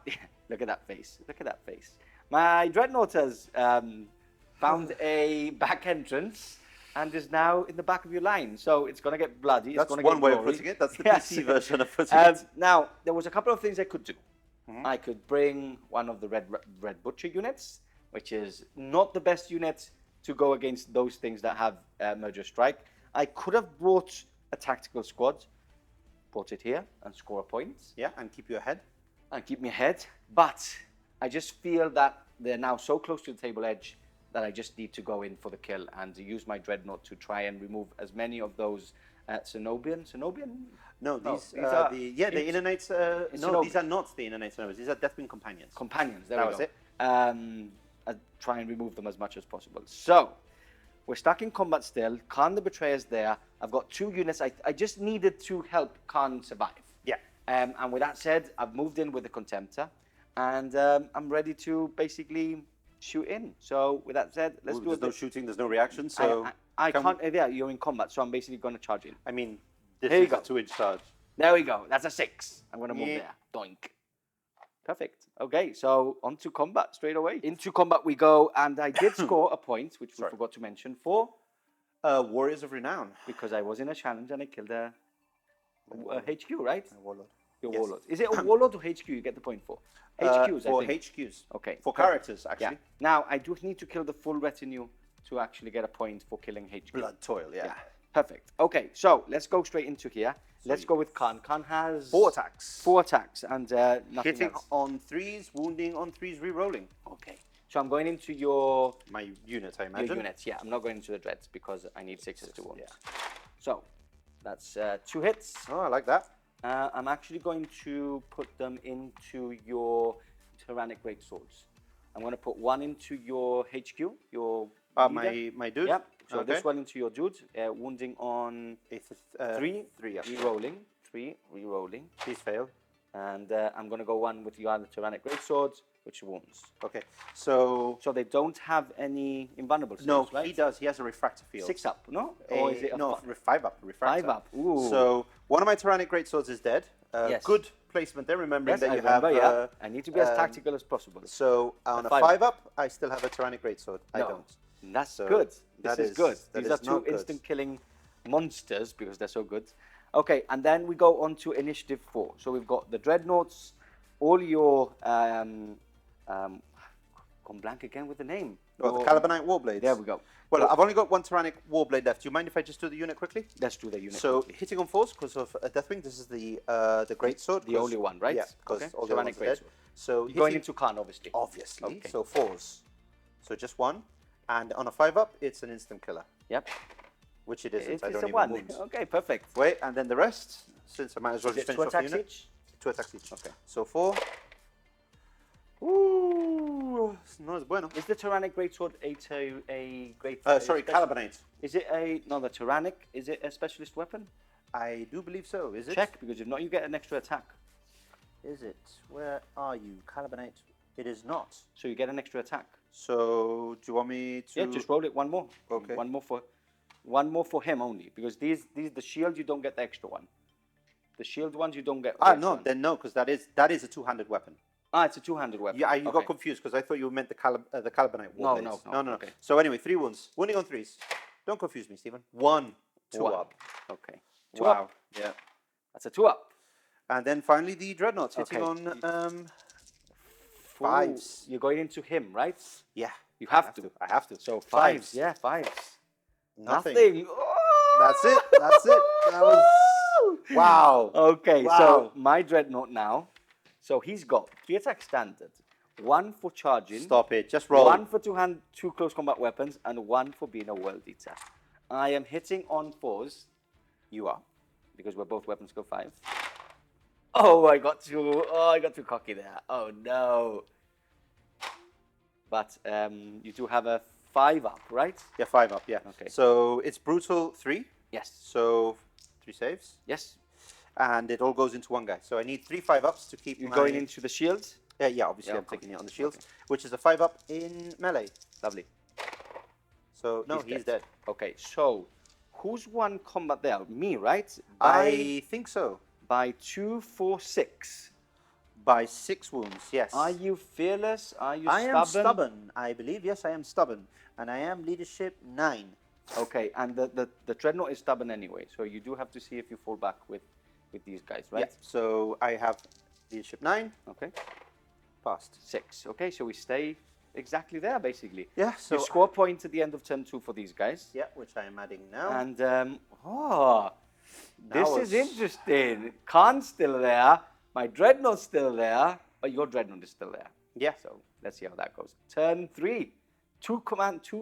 look at that face. Look at that face. My Dreadnought has found a back entrance and is now in the back of your line. So it's going to get bloody. That's it's gonna one get way of gory. putting it. That's the Yes. PC version of putting it. Now, there was a couple of things I could do. I could bring one of the red butcher units, which is not the best unit to go against those things that have Murder Strike. I could have brought a tactical squad, brought it here and score a point Yeah, and keep you ahead. and keep me ahead. But I just feel that they're now so close to the table edge that I just need to go in for the kill and use my Dreadnought to try and remove as many of those Cenobian? No, these these are are the inner knights. No, Cenobian. these are not the inner knights. These are Deathwing companions. Companions, there That we was go. it. I try and remove them as much as possible. So, we're stuck in combat still. Kharn the Betrayer's there. I've got 2 units. I just needed to help Kharn survive. Yeah. And with that said, I've moved in with the Contemptor, and I'm ready to basically shoot in. So with that said, let's do it. There's no shooting, there's no reaction, so... I can't, yeah, you're in combat, so I'm basically going to charge in. I mean, this Here you is go. a 2-inch charge. There we go. That's a 6. I'm going to move Yeah. there. Doink. Perfect. Okay, so on to combat straight away. Into combat we go, and I did score a point, which we forgot to mention, for... Warriors of Renown. Because I was in a challenge and I killed a HQ, right? Warlord. Your Yes. Warlord. Is it a Warlord or HQ you get the point for? HQs, for I think. HQs. Okay. For characters, actually. Yeah. Now, I do need to kill the full retinue to actually get a point for killing HQ. Blood Toil, yeah. Perfect. Okay, so let's go straight into here. Let's go with Kharn. Kharn has... 4 attacks. 4 attacks and nothing Hitting else. on 3s, wounding on 3s, re-rolling. Okay. So I'm going into your My unit, I imagine. your units. Yeah, I'm not going into the dreads because I need 6s to wound. Yeah. So that's 2 hits. Oh, I like that. I'm actually going to put them into your Terranic Greatswords. I'm going to put 1 into your HQ, your leader. My dude? Yep. So Okay. this one into your dude, wounding on 3, yeah. re-rolling, 3, re-rolling. Please fail. And I'm going to go 1 with your other Terranic Greatswords, which wounds. Okay, so... So they don't have any invulnerable saves, No, right? he does. He has a refractor field. 6 up, no? Or is it a no, 5? 5 up. Refractor. 5 up, ooh. So one of my Terranic Greatswords is dead. Yes. Good placement there, remembering Yes, that I you remember, have... yeah. I need to be as tactical as possible. So on a 5 5 up, I still have a Terranic Greatsword. I No. don't. That's So good. that This is is- good. that These is are 2 not good. instant killing monsters because they're so good. Okay, and then we go on to initiative 4. So we've got the Dreadnoughts, all your gone blank again with the name. Oh, the Your- Calibanite Warblades. There we go. Well, I've only got 1 Terranic Warblade left. Do you mind if I just do the unit quickly? Let's do the unit. So quickly. hitting on 4s because of Deathwing. This is the Greatsword. The only one, right? Yeah, because Okay. all the other Tyrannic ones are dead. Greatsword. So You're going into Kharn, obviously. obviously. Okay. So 4s. So just 1. And on a 5 up, it's an instant killer. Yep. Which it isn't. It I is don't a even 1. wound. Okay, perfect. Wait, and then the rest, since I might as well Is just it finish 2 off the attacks unit. each? 2 attacks each. Okay. So 4. Ooh, no es bueno. Is the Tyrannic Greatsword a great... Sorry, special- Calibanite. Is it a... No, the Tyrannic, is it a specialist weapon? I do believe so. Is it? Check, because if not, you get an extra attack. Is it? Where are you? Calibanite. It is not. So you get an extra attack. So do you want me to? Yeah, just roll it 1 more. Okay. 1 more for him only, because these the shield you don't get the extra one. The shield ones you don't get. the extra No, one. then no, because that is a 2-handed weapon. It's a 2-handed weapon. Yeah, you Okay. got confused because I thought you meant the Calibanite No, Warblades. no, no. okay. So anyway, 3 wounds. Wounding on 3s. Don't confuse me, Stephen. 1, 2 1. up. Okay. 2 Wow. up. Yeah. That's a 2 up. And then finally the Dreadnoughts hitting Okay. on Ooh, 5s. You're going into him, right? Yeah. You have to. I have to. So 5s. 5s. Yeah, 5s. Nothing. Oh! That's it. That's it. That was. Wow. Okay, Wow. so my Dreadnought now. So he's got 3 attack standard, 1 for charging. Stop it. Just roll. 1 for 2 close combat weapons, and 1 for being a World Eater. I am hitting on 4s. You are, because we're both weapons go 5. Oh, I got too cocky there. Oh no. But you do have a 5 up, right? Yeah, 5 up. Yeah. Okay. So it's brutal 3. Yes. So 3 saves. Yes. And it all goes into 1 guy. So I need 3 5-ups to keep You're my... going into the shield. Yeah, obviously Yeah, I'm taking okay. it on the shields, Okay. which is a 5-up in melee. Lovely. So, no, he's dead. Okay, so who's won combat there? Me, right? I think so. By 2, 4, 6. By 6 wounds, yes. Are you fearless? Are you I stubborn? am stubborn. I believe, yes, I am stubborn. And I am leadership 9. Okay, and the Dreadnought is stubborn anyway, so you do have to see if you fall back with these guys, right? Yeah. So I have leadership 9. Okay. Passed. 6. Okay, so we stay exactly there, basically. Yeah, so... You score points at the end of turn 2 for these guys. Yeah, which I am adding now. And, this Now is it's- interesting. Khan's still there, my Dreadnought's still there, but your Dreadnought is still there. Yeah. So let's see how that goes. Turn 3. 2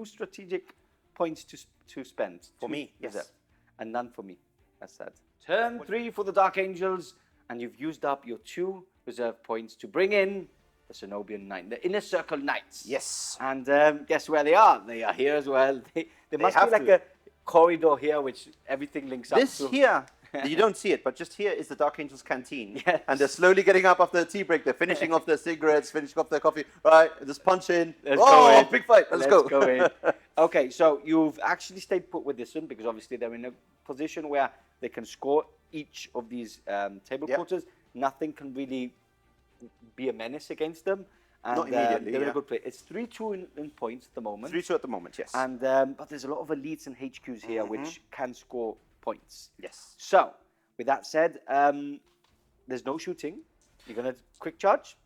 strategic points to spend. For 2 me, yes. reserve, and none for me. That's sad. Turn 3 for the Dark Angels, and you've used up your 2 reserve points to bring in the Cenobian Knight, the Inner Circle Knights. Yes. And guess where they are? They are here as well. They must be like a corridor here, which everything links up to. This here, you don't see it, but just here is the Dark Angels canteen. Yes. And they're slowly getting up after the tea break. They're finishing off their cigarettes, finishing off their coffee. Right, just punch in. Let's go in. Big fight. Let's go. Go in. Okay, so you've actually stayed put with this one because obviously they're in a position where they can score each of these table quarters. Nothing can really be a menace against them. And, Not immediately, they're in a good place. It's 3-2 in points at the moment. 3-2 at the moment, yes. And but there's a lot of elites and HQs here which can score points. Yes. So, with that said, there's no shooting. You're going to quick charge.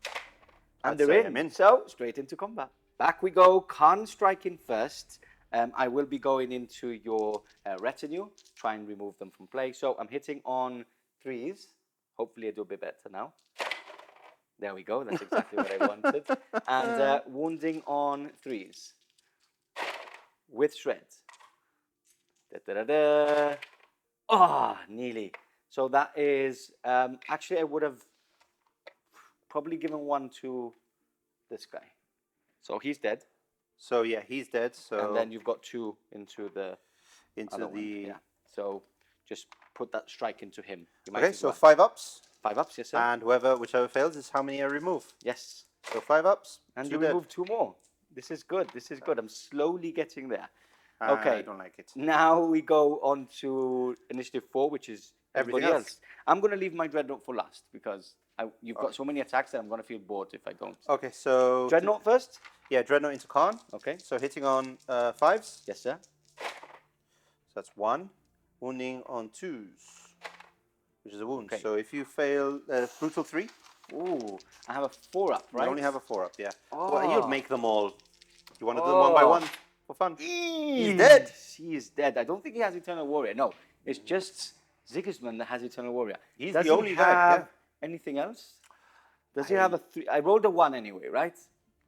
And they're in. So, straight into combat. Back we go. Kharn striking first. I will be going into your retinue. Try and remove them from play. So, I'm hitting on 3s. Hopefully I do a bit better now. There we go. That's exactly what I wanted. And wounding on 3s. With shred. Da-da-da-da. Oh, nearly. So that is... actually, I would have probably given one to this guy. So he's dead. So yeah, he's dead. So and then you've got 2 into the... Yeah. So just put that strike into him. Okay, so 5 ups. 5 ups, yes, sir. And whichever fails is how many I remove. Yes. So 5 ups. And you remove 2 more. This is good. This is good. I'm slowly getting there. Okay. I don't like it. Now we go on to initiative 4, which is everybody else. I'm going to leave my Dreadnought for last because you've got so many attacks that I'm going to feel bored if I don't. Okay, so... Dreadnought first? Yeah, Dreadnought into Kharn. Okay. So hitting on 5s. Yes, sir. So that's 1. Wounding on 2s, which is a wound. Okay. So if you fail brutal 3. Ooh, I have a 4 up, right? You only have a 4 up, yeah. Oh. Well, you'll make them all. You want to do them one by one for fun? He's dead. He is dead. I don't think he has Eternal Warrior. No, it's just Sigismund that has Eternal Warrior. He's Does the only he guy. have Yeah. anything else? Does he have a 3? I rolled a 1 anyway, right?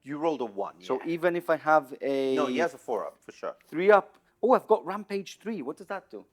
You rolled a 1. So even if I have a... No, he has a 4 up for sure. 3 up. Oh, I've got Rampage 3. What does that do?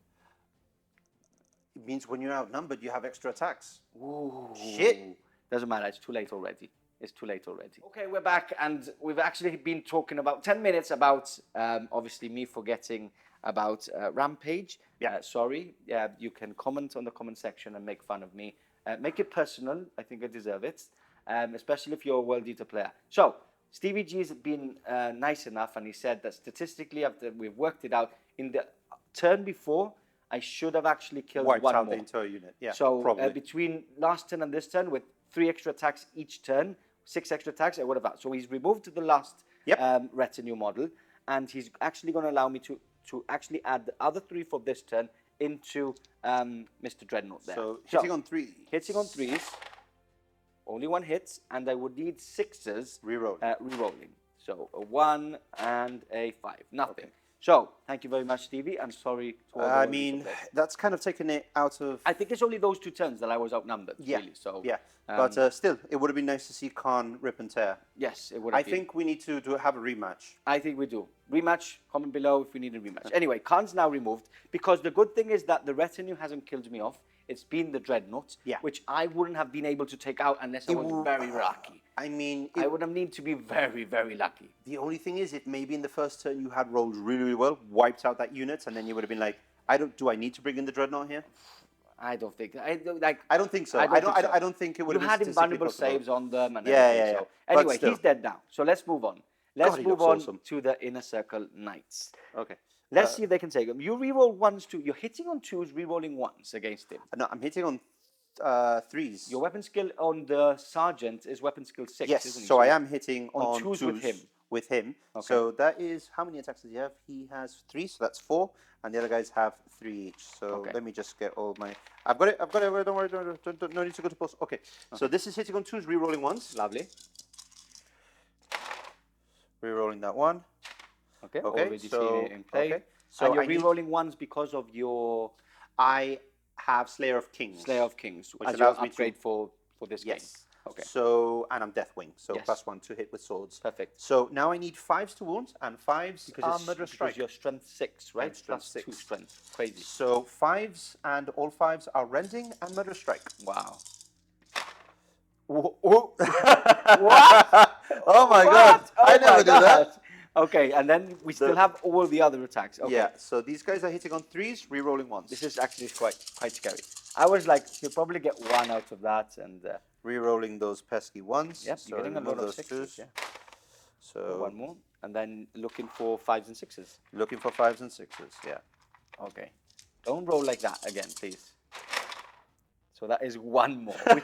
It means when you're outnumbered, you have extra attacks. Ooh. Shit. Doesn't matter. It's too late already. It's too late already. Okay, we're back, and we've actually been talking about 10 minutes about, obviously, me forgetting about Rampage. Yeah. Sorry. You can comment on the comment section and make fun of me. Make it personal. I think I deserve it, especially if you're a World Eater player. So, Stevie G has been nice enough, and he said that statistically, after we've worked it out, in the turn before, I should have actually killed Wiped one out more. the entire unit. Yeah, So probably. between last turn and this turn, with 3 extra attacks each turn, 6 extra attacks, I would have had. So he's removed the last retinue model, and he's actually going to allow me to actually add the other 3 for this turn into Mr. Dreadnought there. So hitting on 3. Hitting on 3s, only 1 hit, and I would need 6s. Reroll. Rerolling. So a 1 and a 5. Nothing. Okay. So, thank you very much, Stevie. I'm sorry to all I mean, that's kind of taken it out of... I think it's only those 2 turns that I was outnumbered, really. So, yeah, but still, it would have been nice to see Kharn rip and tear. Yes, it would have been. I think we need to have a rematch. I think we do. Rematch, comment below if we need a rematch. Anyway, Kharn's now removed, because the good thing is that the retinue hasn't killed me off. It's been the Dreadnought, which I wouldn't have been able to take out unless I was very lucky. I mean... I would have needed to be very, very lucky. The only thing is, if maybe in the first turn you had rolled really, really well, wiped out that unit, and then you would have been like, do I need to bring in the Dreadnought here? I don't think... I don't think so. I don't think it would have been You had invulnerable saves on them and everything. So. Anyway, he's dead now. So let's move on. Let's move on to the Inner Circle Knights. Okay. Let's see if they can take him. You reroll 1s too. You're hitting on 2s, rerolling 1s against him. No, I'm hitting on 3s. Your weapon skill on the Sergeant is weapon skill 6, yes, isn't he? So I am hitting on 2s with him. Okay. So that is, how many attacks does he have? He has 3, so that's 4. And the other guys have 3 each. So let me just get all my... I've got it. Don't worry. No need to go to post. Okay. So this is hitting on 2s, rerolling 1s. Lovely. Rerolling that 1. Okay. Already seen it in play. Okay. So and you're rerolling 1s because of your... I have Slayer of Kings. Slayer of Kings, which allows me upgrade for this game. Okay. So, and I'm Deathwing, so +1 to hit with swords. Perfect. So now I need 5s to wound, and 5s are Murderous Strike. Because you're strength 6, right? Strength 6. 2 strength. Crazy. So 5s and all 5s are Rending and Murderous Strike. Wow. What? Oh my What? god! Oh I never my do that. God. Okay, and then we still have all the other attacks. Okay. Yeah. So these guys are hitting on 3s, re-rolling 1s. This is actually quite scary. I was like, you'll probably get 1 out of that, and re-rolling those pesky 1s. yep, So you're getting a lot of 6s. 2s. Yeah. So 1 more, and then looking for 5s and 6s. looking for 5s and 6s. Yeah. Okay. Don't roll like that again, please. So that is 1 more, which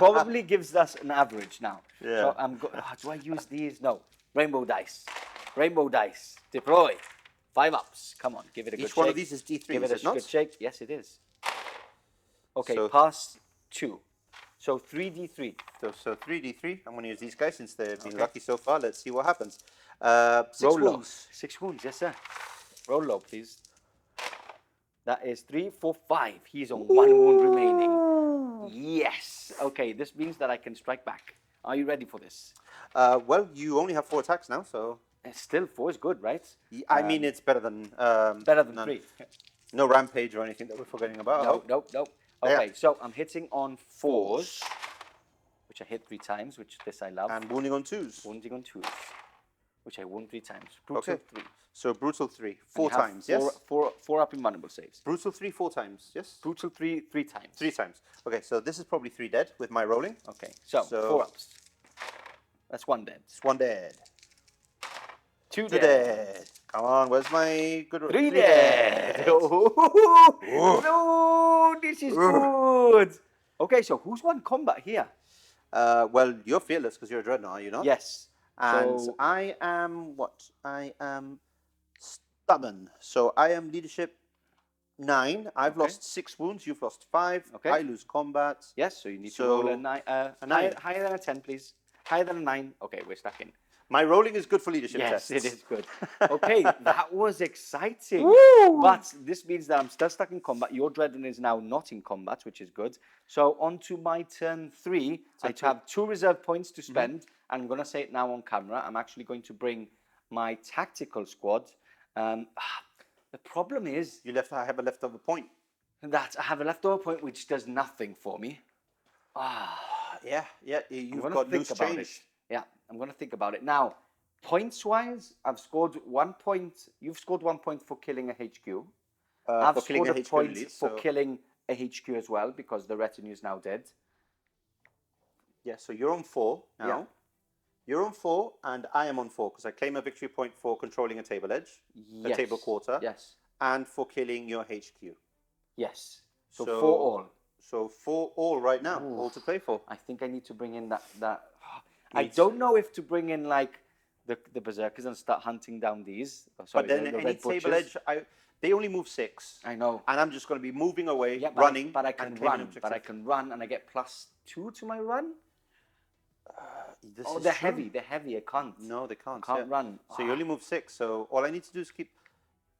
probably gives us an average now. Yeah. So I'm do I use these? No. Rainbow dice. Rainbow dice. Deploy. 5 ups. Come on, give it a good shake. Each one of these is D3, Give is it it a not? good shake. Yes, it is. Okay, So- pass 2. So 3d3. So 3d3. I'm going to use these guys since they've been Okay. lucky so far. Let's see what happens. 6 Roll low. wounds. 6 wounds, yes, sir. Roll low, please. That is 3, 4, 5. He's on 1 wound remaining. Yes. Okay, this means that I can strike back. Are you ready for this? Well, you only have 4 attacks now, so Still 4 is good, right? I mean it's better than Better than none. 3. No rampage or anything that we're forgetting about. I hope. Nope. Yeah. Okay, so I'm hitting on 4s, which I hit 3 times, which this I love. And wounding on 2s. Wounding on 2s, which I wound 3 times. Brutal Okay. 3. So brutal 3, And 4 you have times. Yes. 4 up invulnerable saves. Brutal 3, 4 times. Yes. Brutal 3, 3 times. 3 times. Okay, so this is probably 3 dead with my rolling. Okay, so 4 ups. That's 1 dead. It's 1 dead. 2 2 dead. Come on, where's my good roll? 3 dead. No, this is good. Okay, so who's won combat here? Well, you're fearless because you're a dreadnought, are you not? Yes. And So- I am what? I am stubborn. So I am leadership 9. I've Okay. lost 6 wounds. You've lost 5. Okay. I lose combat. Yes, so you need to So, roll a 9. a 9. Higher than a 10, please. Higher than a 9. Okay, we're stuck in. My rolling is good for leadership Yes, tests. it is good. Okay, that was exciting. But this means that I'm still stuck in combat. Your Dreadnought is now not in combat, which is good. So on to my turn 3. I have 2 reserve points to spend. I'm going to say it now on camera. I'm actually going to bring my tactical squad. The problem is I have a leftover point. that I have a leftover point which does nothing for me. Yeah, you've gonna got think loose about change. it. Yeah, I'm going to think about it. Now, points-wise, I've scored 1 point. You've scored 1 point for killing a HQ. I've for killing scored a a HQ point elite, for so- killing a HQ as well because the retinue is now dead. Yeah, so you're on 4 now. Yeah. You're on 4, and I am on 4 because I claim a victory point for controlling a table edge, a table quarter, Yes. and for killing your HQ. Yes. So, So- 4 all. So 4 all right now, all to play for. I think I need to bring in that. I Needs- don't know if to bring in like the berserkers and start hunting down these. Oh, sorry, But then the any red table butchers. edge, they only move 6. I know. And I'm just going to be moving away, Yeah, but running, but I can and claiming run. objective. But I can run, and I get +2 to my run. This Oh, is they're true. heavy. They're heavy. I can't. No, they can't. Can't yeah. run. So you only move 6. So all I need to do is keep.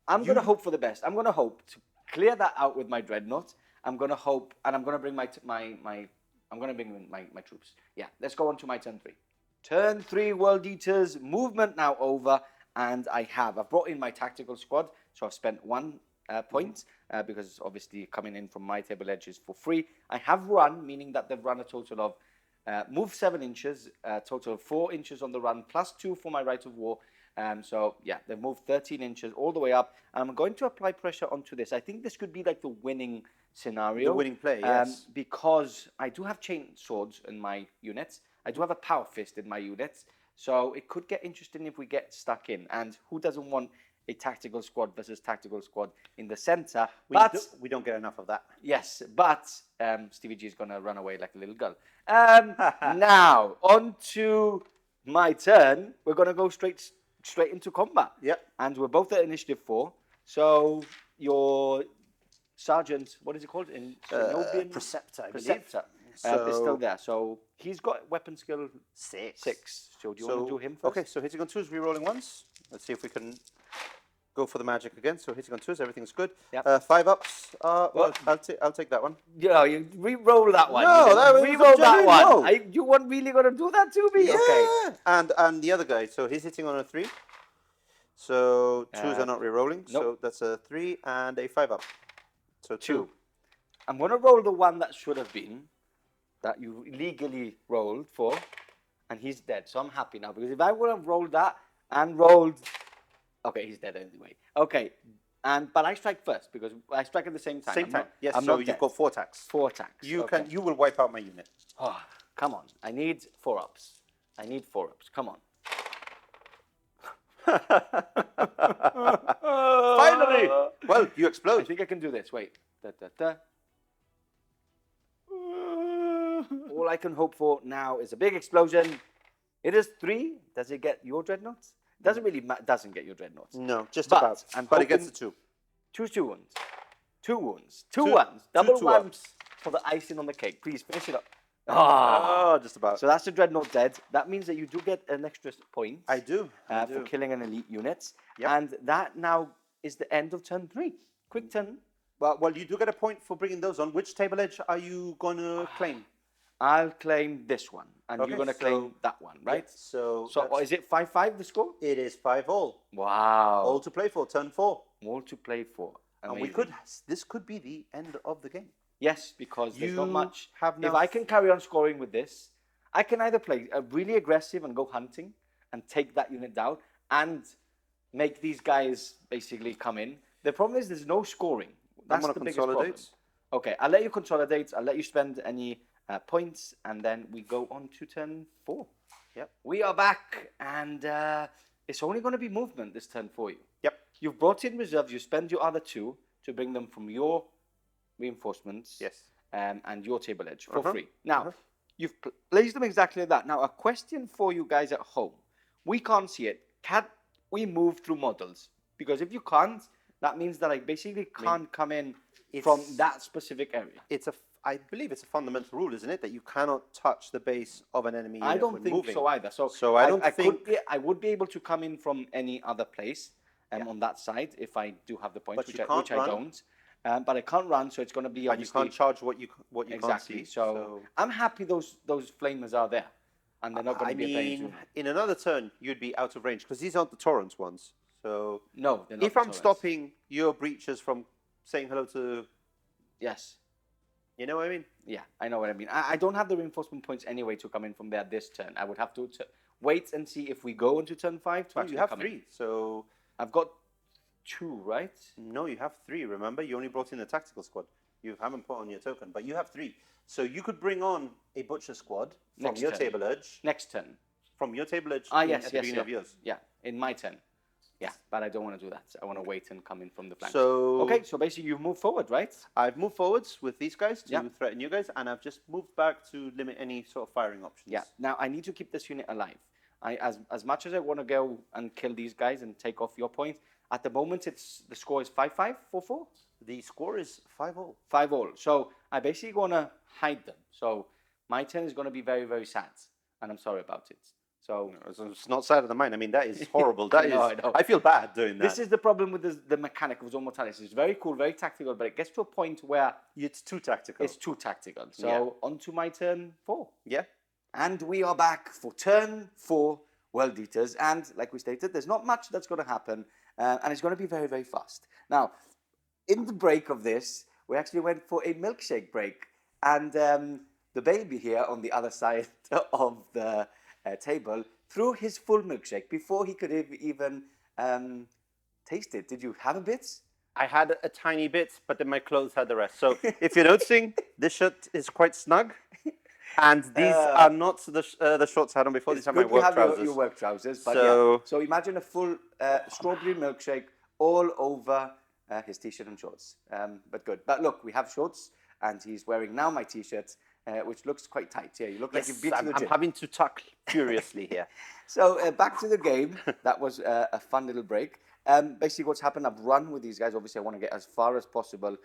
I'm going to hope for the best. I'm going to hope to clear that out with my dreadnought. I'm going to hope, and I'm going to bring I'm going to bring in my troops. Yeah, let's go on to my turn 3. Turn 3, World Eaters. Movement now over, and I've brought in my tactical squad, so I've spent 1 point, because obviously coming in from my table edge is for free. I have run, meaning that they've run a total of, move 7 inches, total of 4 inches on the run, +2 for my Rite of War. So yeah, they've moved 13 inches all the way up. And I'm going to apply pressure onto this. I think this could be like the winning scenario. The winning play, yes. Because I do have chain swords in my units. I do have a power fist in my units. So it could get interesting if we get stuck in. And who doesn't want a tactical squad versus tactical squad in the center? We don't get enough of that. Yes, but Stevie G is going to run away like a little girl. Now, on to my turn. We're going to go straight into combat. Yep. And we're both at initiative 4. So your sergeant, what is it called? In Zenobia? Preceptor, I believe. Preceptor. Is So- still there. So he's got weapon skill 6. 6. So do you want to do him first? Okay, so hitting on 2s, re-rolling 1s. Let's see if we can go for the magic again. So hitting on 2s, everything's good. Yep. 5 ups. Well, I'll take that one. Yeah, you re-roll that one. No, that was re-roll that genuine, one. no. You weren't really going to do that to me? Okay. And the other guy, so he's hitting on a 3. So 2s are not re-rolling. So nope. that's a 3 and a 5 up. So 2. I'm going to roll the one that should have been. that you legally rolled for, and he's dead. So I'm happy now, because if I would have rolled that and rolled... Okay, he's dead anyway. Okay, but I strike first, because I strike at the same time. Same time. Yes, I'm so not you've dead. got 4 attacks. 4 attacks. You okay. you will wipe out my unit. Oh, come on. I need 4-ups. I need 4-ups. Come on. Finally! Well, you I explode. think I can do this. Wait. Da, da, da. All I can hope for now is a big explosion. It is 3. Does it get your dreadnoughts? Doesn't really doesn't get your dreadnoughts. No, just But about. I'm But it gets hoping- a 2. Choose 2 wounds. 2 wounds. 2 ones. Double 2 ones ups. for the icing on the cake. Please finish it up. Ah. Oh, just about. So that's the dreadnought dead. That means that you do get an extra point. I do. For killing an elite unit. Yep. And that now is the end of turn 3. Quick turn. Well, you do get a point for bringing those on. Which table edge are you going to claim? I'll claim this one, and Okay, you're going to claim that one, right? Yeah, so is it 5-5 the score? it is 5-all. Wow. All to play for, turn 4. All to play for. And Amazing. this could be the end of the game. Yes, because there's not You much. have If now I can carry on scoring with this, I can either play really aggressive and go hunting and take that unit down, and make these guys basically come in. The problem is there's no scoring. That's I'm the gonna biggest problem. consolidate. Okay, I'll let you consolidate. I'll let you spend any points, and then we go on to turn 4. Yep. We are back, and it's only going to be movement this turn for you. Yep. You've brought in reserves. You spend your other 2 to bring them from your reinforcements. Yes. And your table edge for Uh-huh. free. Now, you've placed them exactly like that. Now, a question for you guys at home. We can't see it. Can we move through models? Because if you can't, that means that I basically can't come in from that specific area. I believe it's a fundamental rule, isn't it, that you cannot touch the base of an enemy unit I don't when think moving. so either. So I don't think... I would be able to come in from any other place on that side if I do have the points, But which I don't. But I can't run, so it's going to be And you obviously... can't charge what you exactly. can't see. So I'm happy those flamers are there, and they're not going to be a pain to... in another turn, you'd be out of range, because these aren't the Torrents ones. So No, they're not. if I'm stopping your breaches from saying hello to... Yes. You know what I mean? Yeah, I know what I mean. I don't have the reinforcement points anyway to come in from there this turn. I would have to wait and see if we go into turn 5 to actually You have come 3, in. so... I've got 2, right? No, you have 3, remember? You only brought in the tactical squad. You haven't put on your token, but you have 3. So you could bring on a butcher squad from Next your turn. table edge. Next turn. From your table edge Yes, at the beginning of yours. Yeah, in my turn. Yeah, but I don't want to do that. I want to wait and come in from the flank. So okay, so basically you move forward, right? I've moved forwards with these guys to Yeah. threaten you guys, and I've just moved back to limit any sort of firing options. Yeah. Now I need to keep this unit alive. As much as I want to go and kill these guys and take off your point, at the moment the score is 5-5, 4-4. The score is 5-all. 5-all. So I basically want to hide them. So my turn is going to be very, very sad, and I'm sorry about it. So It's not sadder than mine. I mean, that is horrible. That I know. I feel bad doing that. this is the problem with the mechanic of Zone Mortalis. It's very cool, very tactical, but it gets to a point where It's too tactical. it's too tactical. So Yeah. on to my turn 4. Yeah. And we are back for turn 4, World Eaters. And like we stated, there's not much that's going to happen. And it's going to be very, very fast. Now, in the break of this, we actually went for a milkshake break. And the baby here on the other side of the table threw his full milkshake before he could even taste it. Did you have a bit? I had a tiny bit, but then my clothes had the rest. So if you're noticing, this shirt is quite snug. And these are not the shorts I had on before. These are my work trousers. Your work trousers. But So- so imagine a full strawberry milkshake all over his t-shirt and shorts. But good. But look, we have shorts, and he's wearing now my t-shirt, which looks quite tight. Yeah, you look like you've been to the I'm gym. having to tuck furiously here. So back to the game. That was a fun little break. Basically, what's happened, I've run with these guys. Obviously, I want to get as far as possible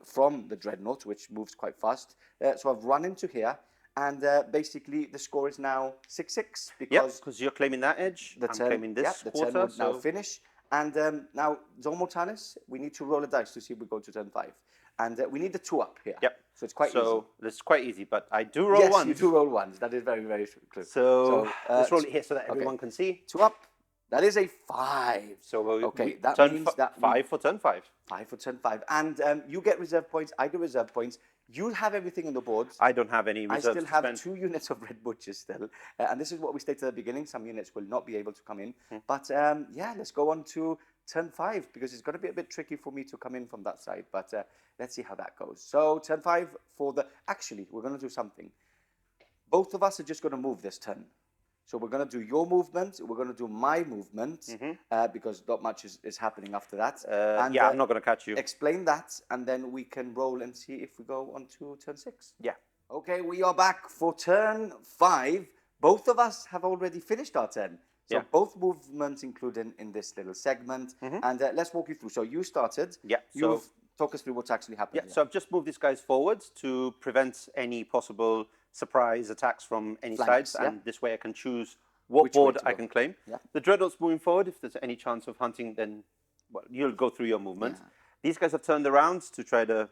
from the Dreadnought, which moves quite fast. So I've run into here. And basically, the score is now 6-6 because because you're claiming that edge. the I'm turn, claiming this the quarter. turn would now So finish. And now, Zone Mortalis, we need to roll a dice to see if we go to turn 5. And we need the 2-up here. Yep. So it's quite easy. So this is quite easy, but I do roll yes, one. you do roll ones. That is very, very clear. So let's roll it here so that everyone can see. 2-up. That is a 5. So okay, that turn means that 5 for turn 5. 5 for turn 5. And you get reserve points. I get reserve points. You have everything on the board. I don't have any I reserves still to have spend. 2 units of red butchers still. And this is what we stated at the beginning. Some units will not be able to come in. But yeah, let's go on to turn 5 because it's going to be a bit tricky for me to come in from that side. But let's see how that goes. So turn 5 for the... Actually, we're going to do something. Both of us are just going to move this turn. So we're going to do your movement. We're going to do my movement because not much is happening after that. Yeah, I'm not going to catch you. Explain that, and then we can roll and see if we go on to turn 6. Yeah. Okay, we are back for turn 5. Both of us have already finished our turn. So both movements included in this little segment. And let's walk you through. So you started. Yeah. You've talk us through what's actually happening. Yeah, so I've just moved these guys forward to prevent any possible surprise attacks from any Flanks, sides, and this way I can choose what board I can claim. Yeah. The Dreadnought's moving forward. If there's any chance of hunting, then well, you'll go through your movement. Yeah. These guys have turned around to try to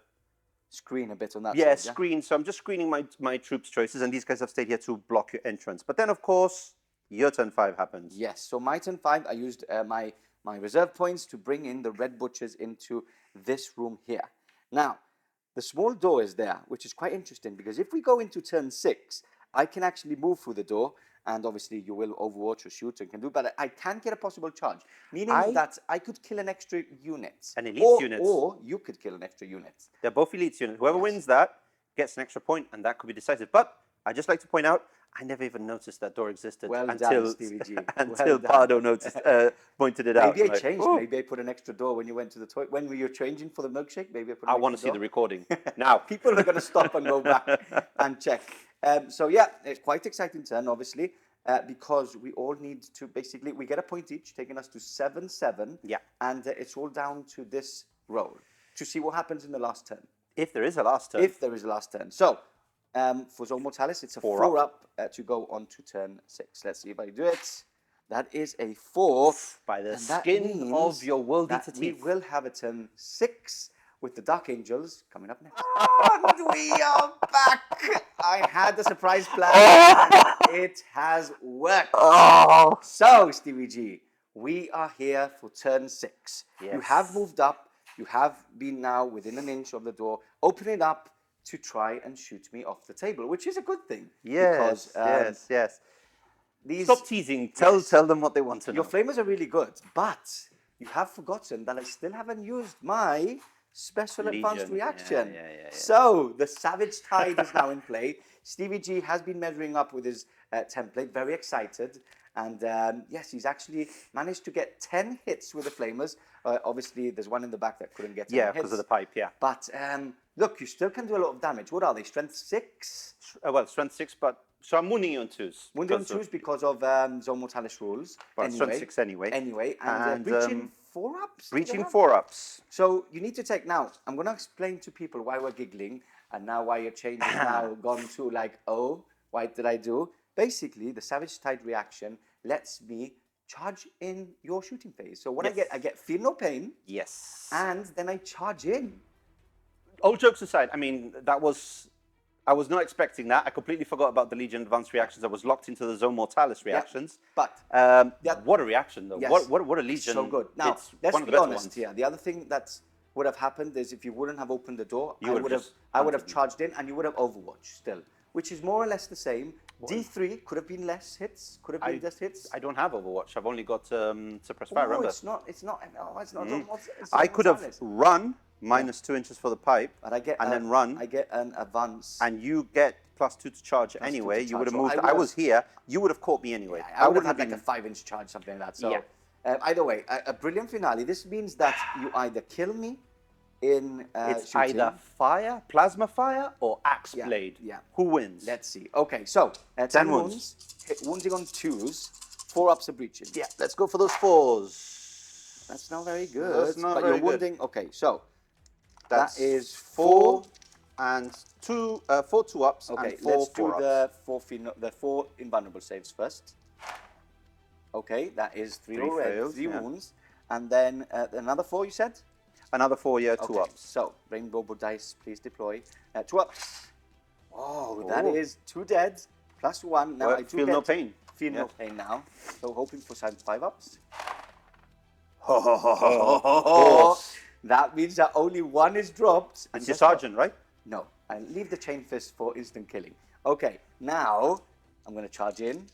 screen a bit on that side, side, screen. So I'm just screening my troops' choices, and these guys have stayed here to block your entrance. But then, of course, your turn 5 happens. Yes, so my turn 5, I used my reserve points to bring in the red butchers into this room here. Now, the small door is there, which is quite interesting because if we go into turn 6, I can actually move through the door, and obviously you will overwatch or shoot and can do, but I can get a possible charge, meaning that I could kill an extra unit. An elite unit. Or you could kill an extra unit. They're both elite units. Whoever wins that gets an extra point, and that could be decisive. But I'd just like to point out, I never even noticed that door existed until Stevie G. until Pardo noticed, pointed it out. Maybe I changed. Maybe I put an extra door when you went to the toilet. When you were changing for the milkshake, maybe I put an I want to extra see door. the recording. Now, people are going to stop and go back and check. So yeah, it's quite exciting turn, obviously, because we all need to basically, we get a point each, taking us to 7-7. Yeah. And it's all down to this roll to see what happens in the last turn. If there is a last turn. If there is a last turn. So, for Zone Mortalis, it's a 4 up to go on to turn 6. Let's see if I do it. That is a 4. By the skin of your world eater teeth. We will have a turn 6 with the Dark Angels coming up next. And we are back. I had the surprise plan. And it has worked. So, Stevie G, we are here for turn 6. Yes. You have moved up. You have been now within an inch of the door. Open it up to try and shoot me off the table, which is a good thing. Yes, because, yes. These, Stop teasing. Tell them what they want to know. Your flamers are really good, but you have forgotten that I still haven't used my special advanced reaction. So the Savage Tide is now in play. Stevie G has been measuring up with his template, very excited. And yes, he's actually managed to get 10 hits with the flamers. Obviously, there's one in the back that couldn't get 10 hits. Yeah, because of the pipe, But look, you still can do a lot of damage. What are they, strength 6? Well, strength 6, but... So I'm wounding you on 2s. Wounding on 2s because of Zone Mortalis rules. But strength 6 anyway. And reaching 4-ups? Reaching 4-ups. So you need to take... Now, I'm going to explain to people why we're giggling and now why your change is now gone to like, oh, what did I do? Basically, the Savage Tide reaction lets me charge in your shooting phase. So what I get Feel No Pain. Yes. And then I charge in. All jokes aside, I mean, I was not expecting that. I completely forgot about the Legion Advanced reactions. I was locked into the Zone Mortalis reactions. But what a reaction, though. Yes. What a Legion. So good. Now, let's be honest here. The other thing that would have happened is if you wouldn't have opened the door, I would have charged in and you would have overwatched still, which is more or less the same. D3 could have been less hits, could have been less hits. I don't have Overwatch. I've only got Suppress Fire, remember? It's not. I could have run -2 inches for the pipe, but then run. I get an advance. And you get +2 to charge anyway. You would have moved. I was here. You would have caught me anyway. Yeah, I would have had like a 5-inch charge, something like that. So, either way, a brilliant finale. This means that you either kill me in it's shooting. either fire, plasma fire, or axe blade. Yeah. Who wins? Let's see. Okay, so 10 wounds. Wounding on 2s. 4-ups are breaching. Yeah, let's go for those 4s. That's not very good. That's not but very you're wounding. Okay, so that is 4 and 2, 4 2-ups. Okay, and 4 let's do 4-ups. the 4 invulnerable saves first. Okay, that is 3 already. 3 wounds. And then another 4, you said? Another 4, 2-ups. So, Rainbow Dice, please deploy. 2-ups. Oh, that is 2 dead, +1. Now well, I do feel no pain. Feel no pain now. So, hoping for some 5-ups. That means that only 1 is dropped. It's your sergeant, right? No, And leave the chain fist for instant killing. Okay, now I'm going to charge in.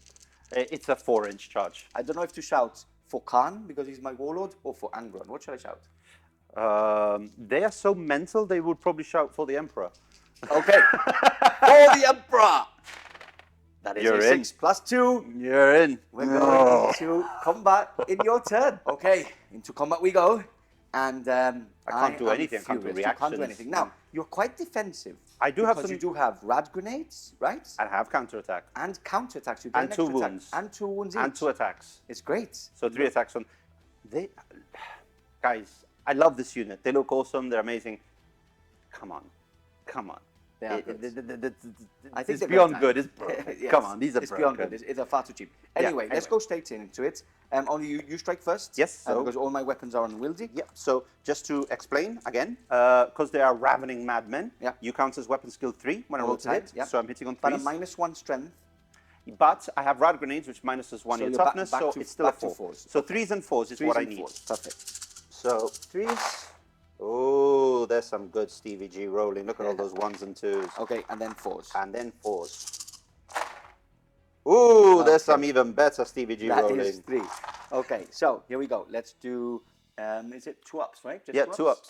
It's a 4-inch charge. I don't know if to shout for Kharn because he's my warlord or for Angron. What should I shout? They are so mental, they would probably shout for the Emperor. Okay, for the Emperor! That is You're a in. 6+2. You're in. We're going into combat in your turn. Okay, into combat we go. And I can't do anything. I can't do furious. You reactions. can't do anything. Now, you're quite defensive. I do have because some. you do have rad grenades, right? I have counterattack. And counterattacks. You get And an 2 extra attack. wounds. And 2 wounds each. And 2 attacks. It's great. So 3 attacks on. Guys, I love this unit. They look awesome. They're amazing. Come on. They are good. I think It's they're beyond very good. nice. It's broken. Yes, Come on, these are it's broken. beyond good. It's far too cheap. Anyway, let's anyway. go straight into it. Only you strike first. Yes, so- because all my weapons are unwieldy. Yeah, so just to explain again, because they are ravening madmen, Yeah. you count as weapon skill 3 when I All roll to time, hit. yeah. So I'm hitting on But a 3s. -1 strength. But I have rad grenades, which minuses 1 So in you're toughness, back so to- it's still a back to 4. fours. So 3s and 4s is what I and need. 4s. Perfect. So 3s. Oh, there's some good Stevie G rolling. Look at all those 1s and 2s. Okay, and then 4s. And then 4s. Ooh, there's Okay. some even better Stevie G That rolling. is 3. Okay, so here we go. Let's do. Is it 2 ups, right? Just Yeah, 2 ups.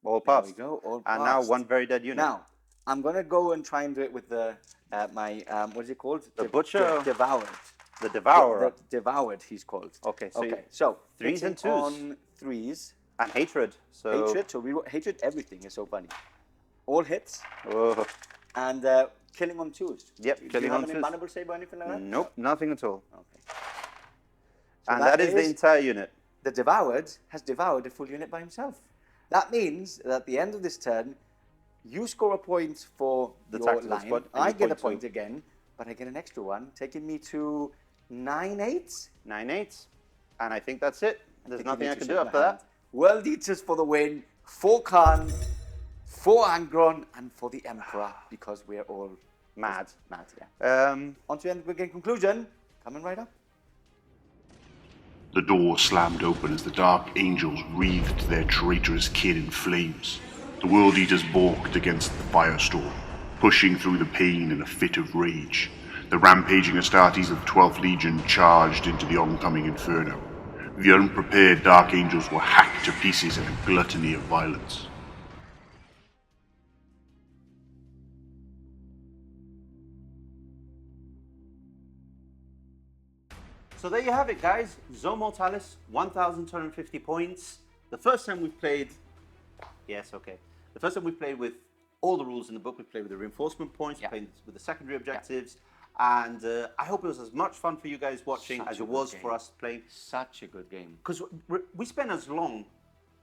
All There passed. we go. All And now passed. 1 very dead unit. Now, I'm gonna go and try and do it with the what is it called? The Butcher? Devoured. The Devourer. The Devoured, he's called. Okay, so okay. So 3s and hitting 2s. on 3s. And hatred. So Hatred. So we hatred everything is so funny. All hits Oh. and killing on 2s. Yep, Do killing you have on an 2s. invulnerable save or anything like that? Nope, nothing at all. Okay. And that is the entire unit. The Devoured has devoured a full unit by himself. That means that at the end of this turn, you score a point for The your tactical line. squad, and I you get a point point too. again, but I get an extra one, taking me to 9-8. 9-8. And I think that's it. There's nothing I can do shake after my that. hand. World Eaters for the win, for Kharn, for Angron, and for the Emperor, because we're all Mad. mad. Yeah. On to the end again conclusion. Coming right up. The door slammed open as the Dark Angels wreathed their traitorous kin in flames. The World Eaters balked against the firestorm, pushing through the pain in a fit of rage. The rampaging Astartes of the 12th Legion charged into the oncoming inferno. The unprepared Dark Angels were hacked to pieces in a gluttony of violence. So there you have it, guys. Zone Mortalis, 1,250 points. The first time we played... Yes, okay. The first time we played with all the rules in the book, we played with the reinforcement points, we played with the secondary objectives, and I hope it was as much fun for you guys watching as it was for us playing. Such a good game. Because we spent as long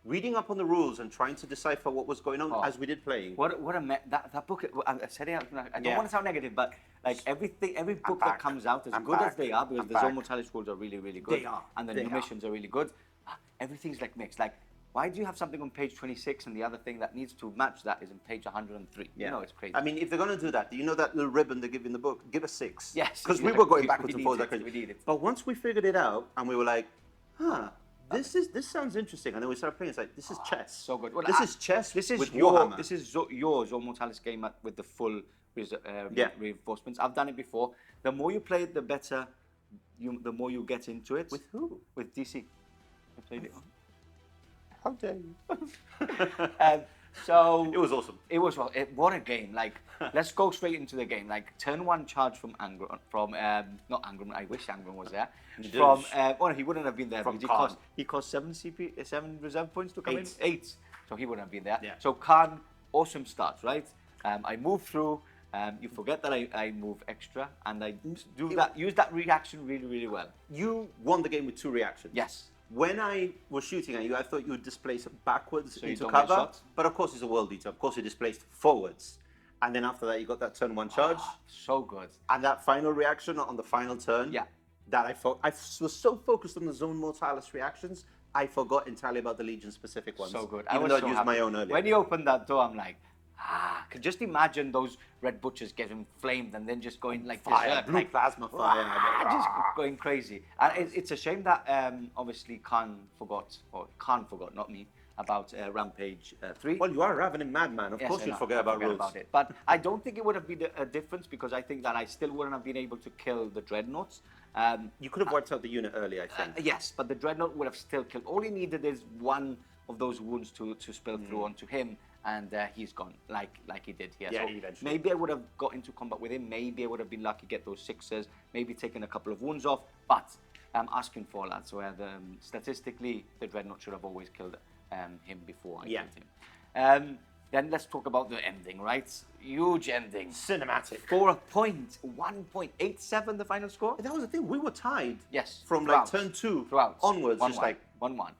reading up on the rules and trying to decipher what was going on as we did playing. That book. I said it. I don't want to sound negative, but like every book that back. comes out, as I'm good back. as they are, because I'm the Zone back. Mortalis rules are really, really good. They are. And the They new are. missions are really good. Everything's like mixed. Like, why do you have something on page 26 and the other thing that needs to match that is on page 103? Yeah. You know, it's crazy. I mean, if they're going to do that, you know that little ribbon they give in the book? Give us 6. Yes, Because yeah, we were going we backwards and need forwards it, like crazy. we need it. But once we figured it out and we were like, this sounds interesting. And then we started playing, it's like, this is chess. So good. Well, this is chess This is with your Warhammer. this is your Zone Mortalis game with the full reinforcements. I've done it before. The more you play it, the better. The more you get into it. With who? With DC. I played it. How dare you? So It was awesome. It was what a game! Like, let's go straight into the game. Like, turn 1 charge from Angron, not Angron. I wish Angron was there. From well, he wouldn't have been there. From Because Kharn. he cost 7 reserve points to come 8. in. 8. So he wouldn't have been there. Yeah. So Kharn, awesome start, right? I move through. You forget that I move extra, and I use that reaction really, really well. You won the game with 2 reactions. Yes. When I was shooting at you, I thought you would displace backwards So you into don't get cover. shot? But of course, he's a world eater. Of course, he displaced forwards. And then after that, you got that turn 1 charge. So good. And that final reaction on the final turn. Yeah. That I was so focused on the Zone Mortalis reactions, I forgot entirely about the Legion specific ones. So good. Even though I used my own earlier. When you opened that door, I'm like, could just imagine those red butchers getting flamed and then just going like Fire, berserk, blue like, plasma fire. just going crazy. And it's a shame that obviously Khan forgot, not me, about Rampage 3. Well, you are a ravening madman. Of course, you'd forget about rules. About it. But I don't think it would have been a difference because I think that I still wouldn't have been able to kill the Dreadnoughts. You could have worked out the unit early, I think. Yes, but the Dreadnought would have still killed. All he needed is one of those wounds to spill through onto him, and he's gone, like he did here. Yeah, so eventually. maybe I would have got into combat with him. Maybe I would have been lucky to get those 6s. Maybe taken a couple of wounds off. But I'm asking for that. So statistically, the Dreadnought should have always killed him before I killed him. Then let's talk about the ending, right? Huge ending. Cinematic. For a point, 1.87 the final score. That was the thing. We were tied. Yes. From like turn 2 onwards, just like 1-1.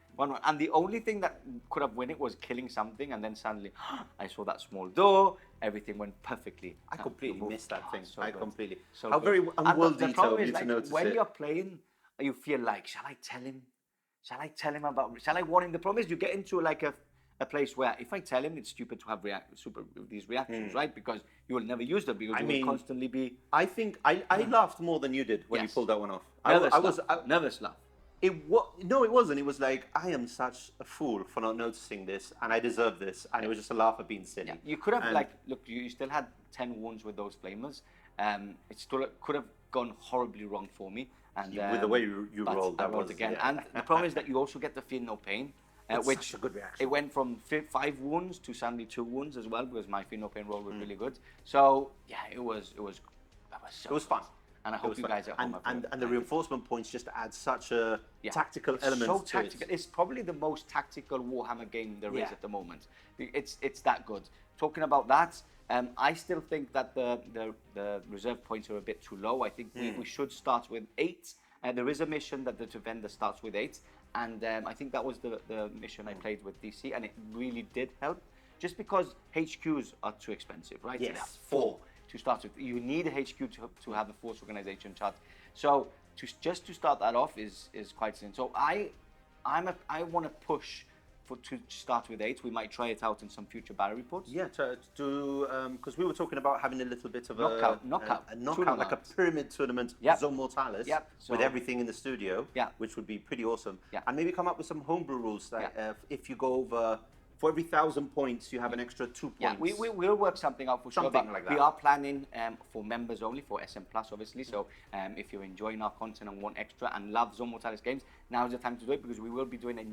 And the only thing that could have won it was killing something, and then suddenly I saw that small door. Everything went perfectly. I completely missed that thing. So I good. completely. So How good. very well the problem detailed is, you to like, notice when it. you're playing, you feel like, shall I tell him? Shall I warn him? The problem is you get into like a place where if I tell him, it's stupid to have these reactions, right? Because you will never use them because you will constantly be. I think I laughed more than you did when you pulled that one off. Nervous laugh. It wasn't. It was like, I am such a fool for not noticing this, and I deserve this, and it was just a laugh at being silly. Yeah. You could have look. You still had 10 wounds with those flamers. It still could have gone horribly wrong for me. And with the way you rolled, that was again. Yeah. And the problem is that you also get the Feel No Pain. Which such a good reaction. It went from 5 wounds to suddenly 2 wounds as well because my Feel No Pain roll was really good. So yeah, it was fun. And I hope you guys at home and the reinforcement points just add such a tactical element so to tactical. it. It's probably the most tactical Warhammer game there is at the moment. It's that good. Talking about that, I still think that the reserve points are a bit too low. I think we should start with 8. There is a mission that the defender starts with 8. And I think that was the mission I played with DC, and it really did help. Just because HQs are too expensive, right? Yes. They have 4 to start with. You need a HQ to have a force organization chart. So just to start that off is quite simple. So I want to push to start with 8. We might try it out in some future battle reports. Yeah, because we were talking about having a little bit of knockout, a knockout, like a pyramid tournament, Zone Mortalis, with everything in the studio, which would be pretty awesome. And maybe come up with some homebrew rules that if you go over, for every 1,000 points, you have an extra 2 points. Yeah, we will work something out for sure. Something like that. We are planning for members only, for SM Plus, obviously. So if you're enjoying our content and want extra and love Zone Mortalis games, now is the time to do it because we will be doing a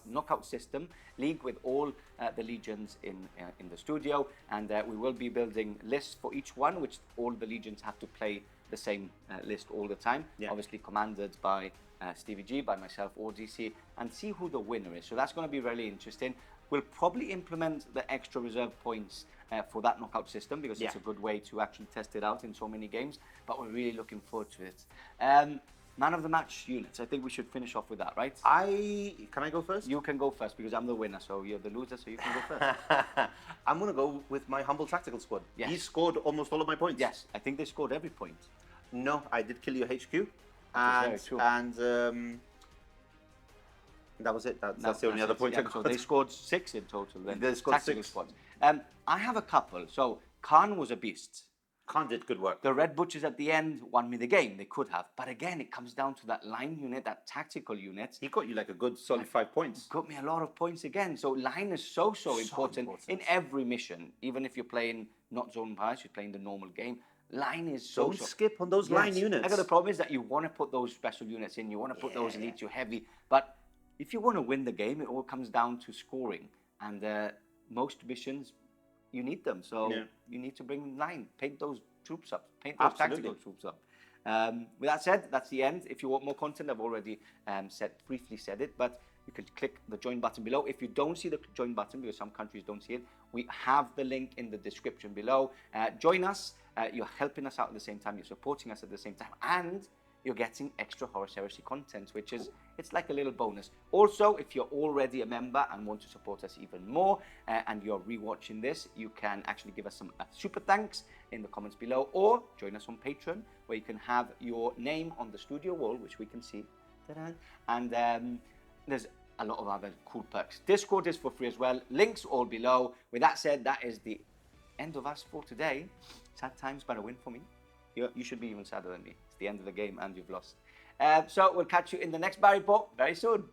knockout system league with all the legions in the studio, and we will be building lists for each one, which all the legions have to play the same list all the time. Obviously commanded by Stevie G, by myself or DC, and see who the winner is. So that's going to be really interesting. We'll probably implement the extra reserve points for that knockout system because it's a good way to actually test it out in so many games. But we're really looking forward to it. Man of the match units. I think we should finish off with that, right? Can I go first? You can go first because I'm the winner, so you're the loser, so you can go first. I'm going to go with my humble tactical squad. Yes. He scored almost all of my points. Yes, I think they scored every point. No, I did kill your HQ. Very true. And that was it. That's the only other point I got. So they scored 6 in total then. They scored 6. Squads. I have a couple. So Kharn was a beast. Kharn did good work. The Red Butchers at the end won me the game. They could have. But again, it comes down to that line unit, that tactical unit. He got you like a good solid 5 points. Got me a lot of points again. So line is so important in every mission. Even if you're playing not Zone Mortalis, you're playing the normal game. Line is so. Don't skip on those line units. I got the problem is that you want to put those special units in. You want to put those elites, you're heavy. But if you want to win the game, it all comes down to scoring. And most missions, you need them. So you need to bring line. Paint those troops up. Paint those tactical troops up. With that said, that's the end. If you want more content, I've already briefly said it. But you can click the join button below. If you don't see the join button, because some countries don't see it, we have the link in the description below. Join us. You're helping us out at the same time. You're supporting us at the same time. And you're getting extra Horus Heresy content, which is, it's like a little bonus. Also, if you're already a member and want to support us even more, and you're rewatching this, you can actually give us some super thanks in the comments below, or join us on Patreon, where you can have your name on the studio wall, which we can see. Ta-da. And there's a lot of other cool perks. Discord is for free as well. Links all below. With that said, that is the end of us for today. Sad times, but a win for me. You should be even sadder than me. It's the end of the game and you've lost. So we'll catch you in the next Barry report very soon.